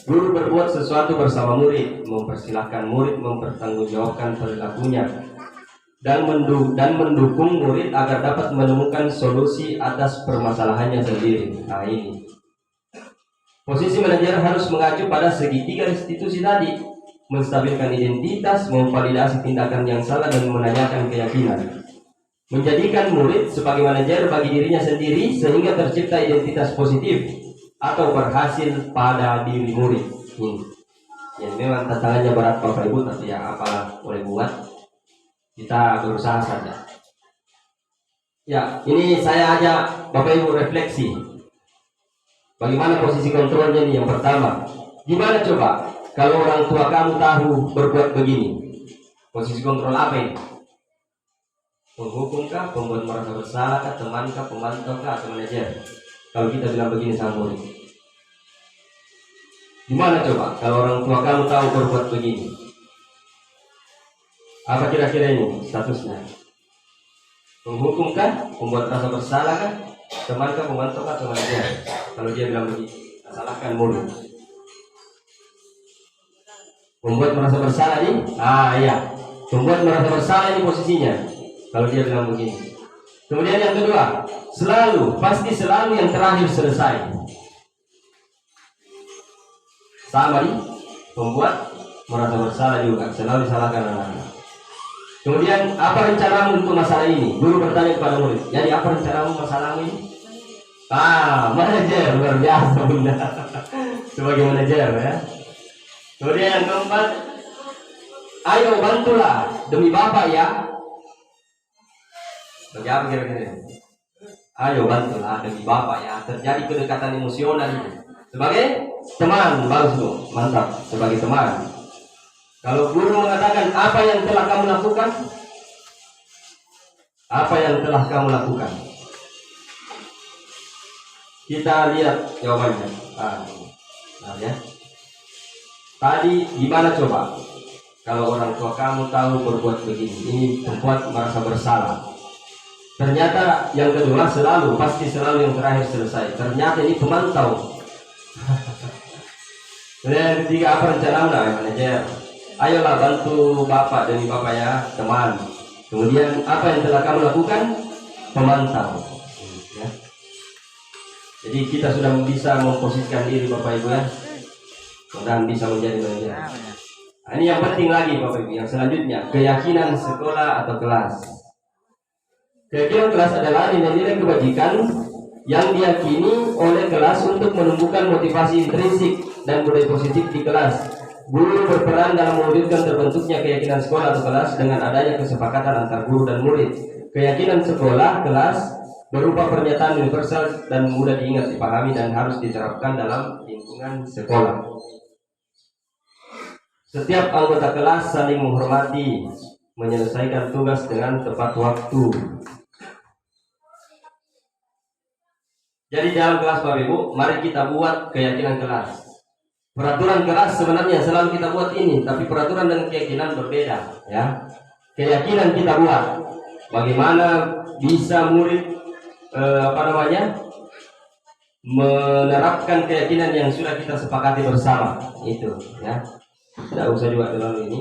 S1: guru berbuat sesuatu bersama murid, mempersilahkan murid mempertanggungjawabkan perilakunya dan mendukung murid agar dapat menemukan solusi atas permasalahannya sendiri. Nah ini posisi manajer harus mengacu pada segitiga restitusi tadi, menstabilkan identitas, memvalidasi tindakan yang salah dan menanyakan keyakinan, menjadikan murid sebagai manajer bagi dirinya sendiri sehingga tercipta identitas positif atau berhasil pada diri murid. Ya memang tantangannya berat Bapak Ibu, tapi ya apalah boleh buat, kita berusaha saja. Ya ini saya ajak Bapak Ibu refleksi. Bagaimana posisi kontrolnya ini? Yang pertama, gimana coba kalau orang tua kamu tahu berbuat begini? Posisi kontrol apa ini? Menghukumkah, membuat merasa bersalah kah, temankah, pemantau kah, atau manajer? Kalau kita bilang begini sama murid, gimana coba kalau orang tua kamu tahu berbuat begini? Apa kira-kira ini statusnya? Menghukumkah, membuat rasa bersalah kah, temankah, pemantau kah, atau manajer? Kalau dia bilang begini, salahkan murid. Membuat merasa bersalah ini? Iya, membuat merasa bersalah ini posisinya. Kalau dia bilang begini. Kemudian yang kedua, pasti selalu yang terakhir selesai. Sama nih, membuat merasa bersalah juga, selalu disalahkan anak-anak. Kemudian apa rencanamu untuk masalah ini? Guru bertanya kepada murid. Jadi apa rencanamu masalahmu ini? Manajer luar biasa bunda. Sebagai manajer ya. Kemudian yang keempat, ayo bantulah demi Bapak ya. Bagaimana kira-kira? Ayo bantulah demi Bapak ya. Terjadi kedekatan emosional itu. Sebagai teman, bagus bu, mantap. Sebagai teman. Kalau guru mengatakan apa yang telah kamu lakukan, apa yang telah kamu lakukan, kita lihat jawabannya. Ya. Tadi gimana coba? Kalau orang tua kamu tahu berbuat begini, ini membuat merasa bersalah. Ternyata yang kedua pasti selalu yang terakhir selesai. Ternyata ini pemantau. Yang ketiga apa rencana manajer? Ayolah bantu Bapak demi Bapak ya, teman. Kemudian apa yang telah kamu lakukan? Pemantau. Ya. Jadi kita sudah bisa memposisikan diri Bapak Ibu ya. Mudah bisa menjadi manajer. Nah, ini yang penting lagi Bapak Ibu. Yang selanjutnya, keyakinan sekolah atau kelas. Keyakinan kelas adalah nilai-nilai kebajikan yang diyakini oleh kelas untuk menumbuhkan motivasi intrinsik dan budaya positif di kelas. Guru berperan dalam mewujudkan terbentuknya keyakinan sekolah atau kelas dengan adanya kesepakatan antar guru dan murid. Keyakinan sekolah, kelas berupa pernyataan universal dan mudah diingat, dipahami dan harus diterapkan dalam lingkungan sekolah. Setiap anggota kelas saling menghormati, menyelesaikan tugas dengan tepat waktu. Jadi dalam kelas Bapak Ibu, mari kita buat keyakinan kelas. Peraturan kelas sebenarnya selalu kita buat ini, tapi peraturan dan keyakinan berbeda, ya. Keyakinan kita buat, bagaimana bisa murid menerapkan keyakinan yang sudah kita sepakati bersama, itu, ya. Tidak usah juga terlalu ini.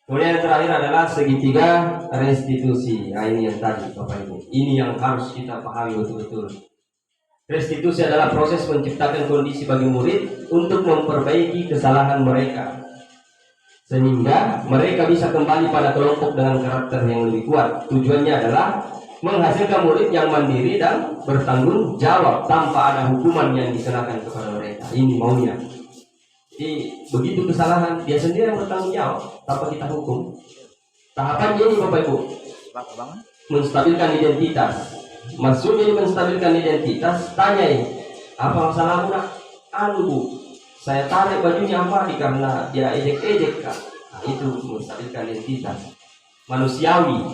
S1: Kemudian yang terakhir adalah segitiga restitusi. Nah ini yang tadi Bapak Ibu, ini yang harus kita pahami betul-betul. Restitusi adalah proses menciptakan kondisi bagi murid untuk memperbaiki kesalahan mereka, sehingga mereka bisa kembali pada kelompok dengan karakter yang lebih kuat. Tujuannya adalah menghasilkan murid yang mandiri dan bertanggung jawab tanpa ada hukuman yang dikenakan kepada mereka. Ini maunya. Jadi begitu kesalahan, dia sendiri yang bertanggung jawab tanpa kita hukum. Tahapannya ini Bapak Ibu, menstabilkan identitas. Maksudnya menstabilkan identitas, tanyai apa masalahmu nak? Bu, saya tarik bajunya apa? Karena dia ejek-ejek kan. Nah, itu menstabilkan identitas manusiawi.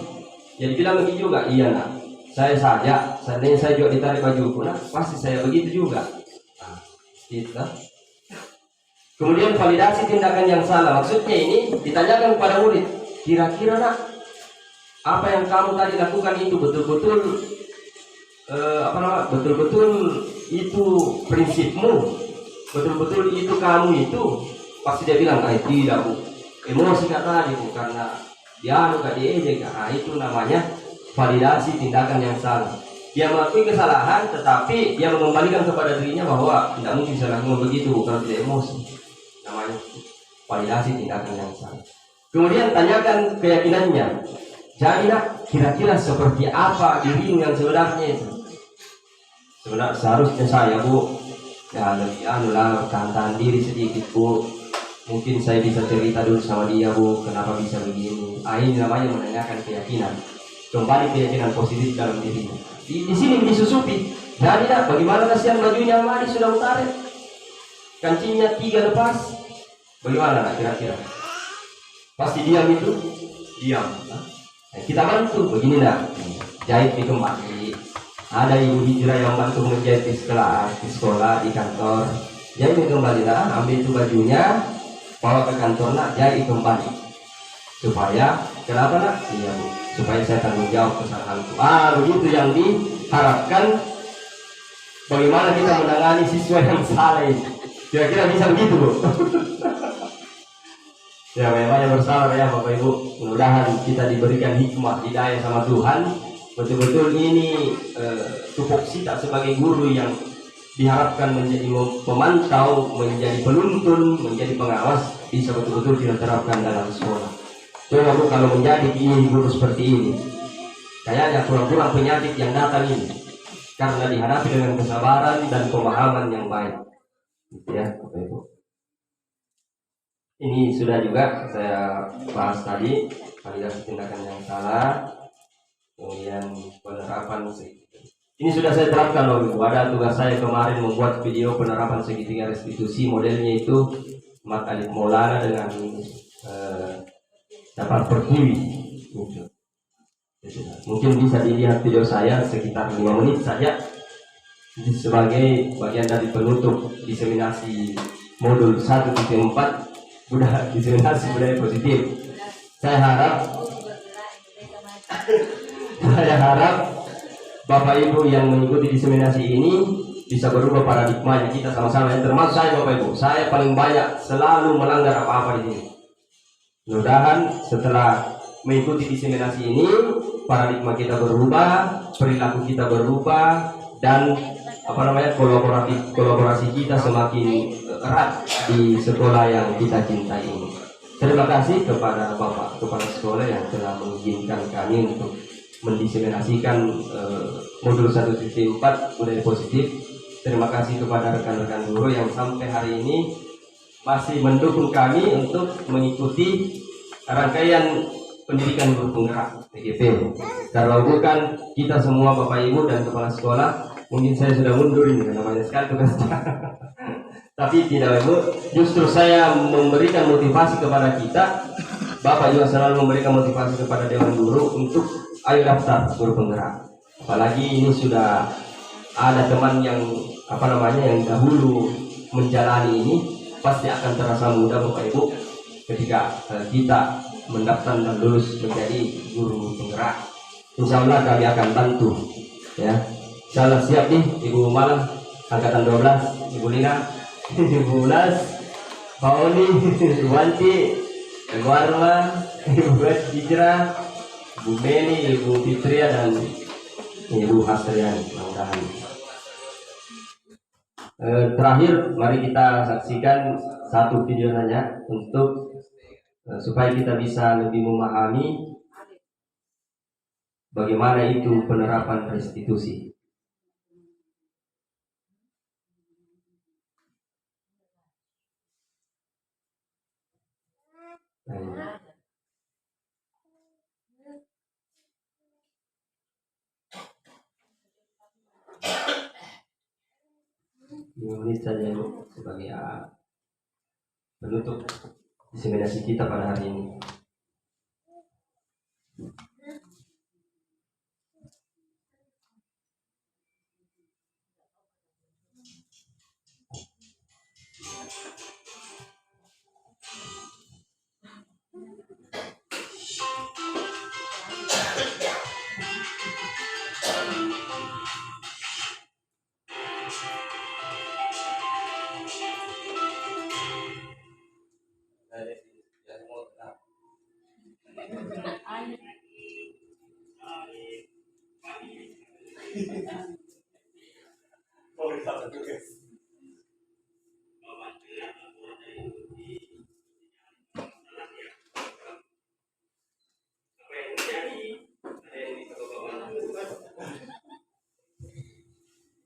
S1: Jadi bilang begitu juga, iya nak. Saya saja, seandainya saya juga ditarik bajuku, nak, pasti saya begitu juga. Nah, gitu. Kemudian validasi tindakan yang salah. Maksudnya ini ditanyakan kepada murid, kira-kira nak, apa yang kamu tadi lakukan itu betul-betul betul-betul itu prinsipmu, betul-betul itu kamu itu? Pasti dia bilang, tidak bu, emosi kata tadi bu, karena dia nggak diejek. Nah itu namanya validasi tindakan yang salah. Dia mengakui kesalahan, tetapi dia mengembalikan kepada dirinya bahwa tidak mungkin saya lakukan begitu kalau tidak emosi. Namanya validasi tindakan yang salah. Kemudian tanyakan keyakinannya. Jadi nak, kira-kira seperti apa dirimu yang sebenarnya itu? Sebenarnya seharusnya saya bu, ya lebih tahan diri sedikit bu. Mungkin saya bisa cerita dulu sama dia bu, kenapa bisa begini. Ini namanya menanyakan keyakinan. Kembali keyakinan positif dalam dirinya. Di sini disusupi. Jadi nak, bagaimana kasihan bajunya Madi sudah utarik, kancingnya 3 lepas. Bagaimana nak kira-kira? Pasti diam itu, diam. Kita bantu begini nak, jahit di kembali. Ada ibu hijrah yang bantu menjahit di sekolah, di kantor. Jahit kembali lah, ambil itu bajunya, bawa ke kantor nak, jahit kembali. Supaya kenapa nak? Iya bu, supaya saya tanggung jawab kesalahanku. Begitu yang diharapkan. Bagaimana kita menangani siswa yang salah ini? Kira-kira bisa begitu bu? Ya memangnya bersalah ya Bapak Ibu. Mudah-mudahan kita diberikan hikmah hidayah sama Tuhan. Betul-betul ini tupoksi tak sebagai guru yang diharapkan menjadi pemantau, menjadi penuntun, menjadi pengawas, bisa betul-betul kita terapkan dalam sekolah. Coba Bu, kalau menjadi ini guru seperti ini, kayaknya kurang-kurang penyakit yang datang ini, karena dihadapi dengan kesabaran dan pemahaman yang baik. Ya, Bapak Ibu. Ini sudah juga saya bahas tadi, validasi tindakan yang salah, kemudian penerapan segitiga. Ini sudah saya terapkan loh Ibu. Ada tugas saya kemarin membuat video penerapan segitiga restitusi, modelnya itu mat alif maulana dengan dapat pertiwi. Mungkin bisa dilihat video saya sekitar 5 menit saja sebagai bagian dari penutup diseminasi modul 1.4 sudah diseminasi budaya positif. Saya harap Bapak Ibu yang mengikuti diseminasi ini bisa berubah paradigmanya. Kita sama-sama, yang termasuk saya Bapak Ibu. Saya paling banyak selalu melanggar apa-apa di sini. Mudah-mudahan setelah mengikuti diseminasi ini, paradigma kita berubah, perilaku kita berubah, dan kolaborasi kita semakin erat di sekolah yang kita cintai ini. Terima kasih kepada Bapak Kepala Sekolah yang telah mengizinkan kami untuk mendiseminasikan modul 1.4 budaya positif. Terima kasih kepada rekan-rekan guru yang sampai hari ini masih mendukung kami untuk mengikuti rangkaian pendidikan guru penggerak PGP. Kalau bukan kita semua Bapak Ibu dan Kepala Sekolah, mungkin saya sudah mundur ini, namanya sekali tugasnya. Tapi tidak Ibu, justru saya memberikan motivasi kepada kita. Bapak juga selalu memberikan motivasi kepada Dewan Guru untuk ayo daftar guru penggerak. Apalagi ini sudah ada teman yang yang dahulu menjalani ini, pasti akan terasa mudah Bapak Ibu ketika kita mendaftar dan lulus menjadi guru penggerak. Insya Allah kami akan bantu ya. Insya Allah siap nih Ibu Malang angkatan 12, Ibu Lina, Ibu Ulas, Pak Oni, Ibu Wanti, Ibu Arma, Ibu Hijrah, Ibu Meni, Ibu Fitria, dan Ibu Hasrian. Mudah-mudahan. Terakhir, mari kita saksikan satu video saja untuk supaya kita bisa lebih memahami bagaimana itu penerapan restitusi. Menit saja Ibu sebagai penutup diseminasi kita pada hari ini.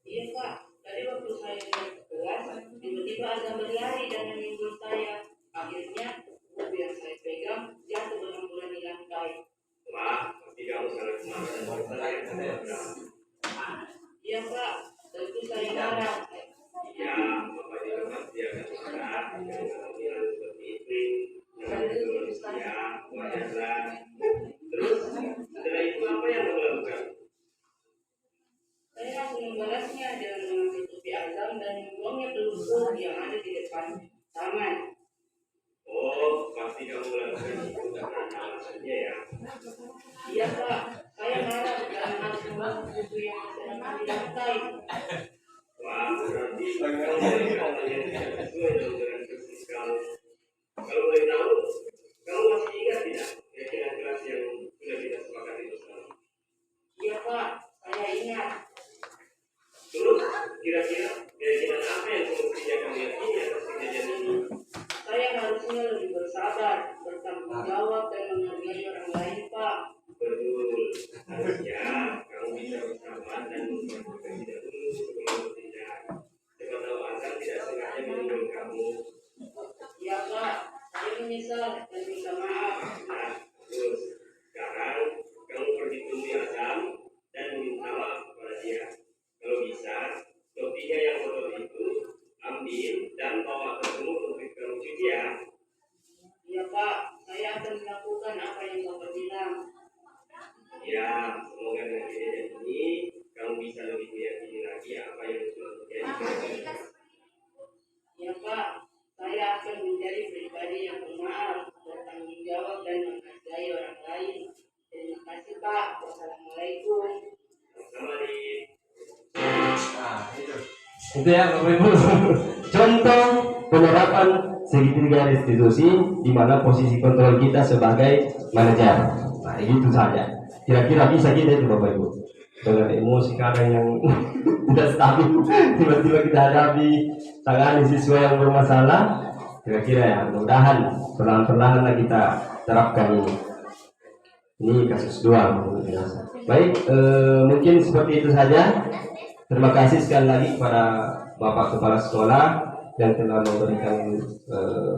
S2: Iya Pak, tadi waktu saya naik ke kelas, tiba-tiba ada berlari dan menyusul saya. Akhirnya, buku yang saya pegang jatuh berhamburan di lantai.
S1: Maaf, tapi kamu sangat semangat dan
S2: Iya Pak, tentu saya marah.
S1: iya, Bapak juga pasti akan marah dengan kemungkinan seperti itu. Ya, wajarlah. Terus, setelah itu apa yang kamu lakukan?
S2: Saya langsung membalasnya dengan mengambil topi azam dan membuangnya ke lumpur yang ada di depan taman.
S1: Oh, pasti kamu lakukan itu karena alasannya ya.
S2: Iya Pak, saya marah karena harus membuang buku yang sedang di lantai.
S1: Wah, berarti kamu yang tidak sesuai dengan krisis kamu. Kalau boleh tahu, kamu masih ingat tidak keyakinan kelas yang sudah kita sepakati bersama?
S2: Iya Pak, saya ingat.
S1: Terus, kira-kira keyakinan apa yang semestinya kamu yakini atas kejadian ini?
S2: Saya harusnya lebih bertanggung jawab dan menghargai orang lain, Pak.
S1: Betul. Harusnya kamu bisa bersabar dan memperhatikan tidak dulu sebelum bertindak. Siapa tahu akan tidak sengaja menyinggung kamu.
S2: Ya, Pak. Saya menyesal dan minta maaf.
S1: Nah, terus sekarang kamu pergi temui Adam dan minta maaf kepada dia. Kalau bisa, topinya yang kotor itu ambil dan bawa ke sumur untuk kamu cuci ya.
S2: Ya, Pak. Saya akan melakukan apa yang Bapak bilang.
S1: Ya, semoga dengan kejadian ini kamu bisa lebih meyakini lagi apa yang sudah terjadi.
S2: Ya, Pak. Saya akan menjadi pribadi yang pemaaf, bertanggung jawab dan menghargai orang lain. Terima kasih, Pak. Wassalamualaikum.
S1: Sama di. Nah, itu ya Bapak Ibu. Contoh penerapan segitiga restitusi di mana posisi kontrol kita sebagai manajer. Nah, itu saja. Kira-kira bisa kita itu Bapak Ibu. Dengan emosi kadang yang tidak stabil, tiba-tiba kita hadapi tangani siswa yang bermasalah. Kira-kira ya, mudah-mudahan perlahan-perlahan kita terapkan ini. Ini kasus 2. Baik, mungkin seperti itu saja. Terima kasih sekali lagi kepada Bapak Kepala Sekolah yang telah memberikan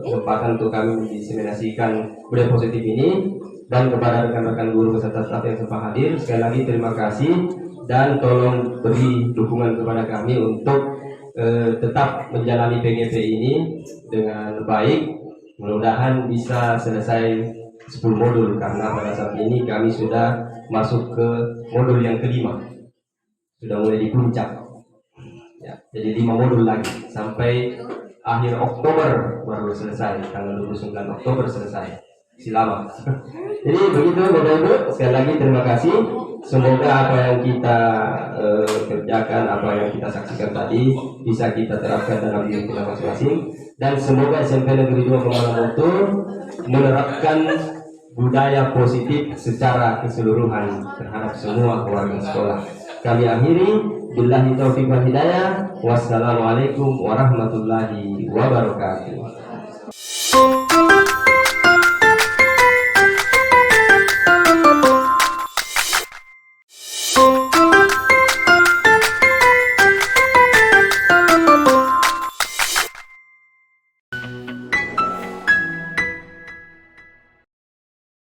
S1: kesempatan untuk kami mendiseminasikan budaya positif ini, dan kepada rekan-rekan guru beserta staf yang sempat hadir. Sekali lagi terima kasih dan tolong beri dukungan kepada kami untuk tetap menjalani PGP ini dengan baik. Mudah-mudahan bisa selesai 10 modul karena pada saat ini kami sudah masuk ke modul yang kelima. Sudah mulai di puncak. Ya, jadi 5 modul lagi sampai akhir Oktober baru selesai, tanggal 29 Oktober selesai. Selamat. Jadi begitu Bapak Ibu, sekali lagi terima kasih. Semoga apa yang kita kerjakan, apa yang kita saksikan tadi bisa kita terapkan dalam diri kita masing-masing, dan semoga SMP Negeri 2 Pemalamoto menerapkan budaya positif secara keseluruhan terhadap semua keluarga sekolah. Kami akhiri, billahi taufiq wal hidayah. Wassalamualaikum warahmatullahi wabarakatuh.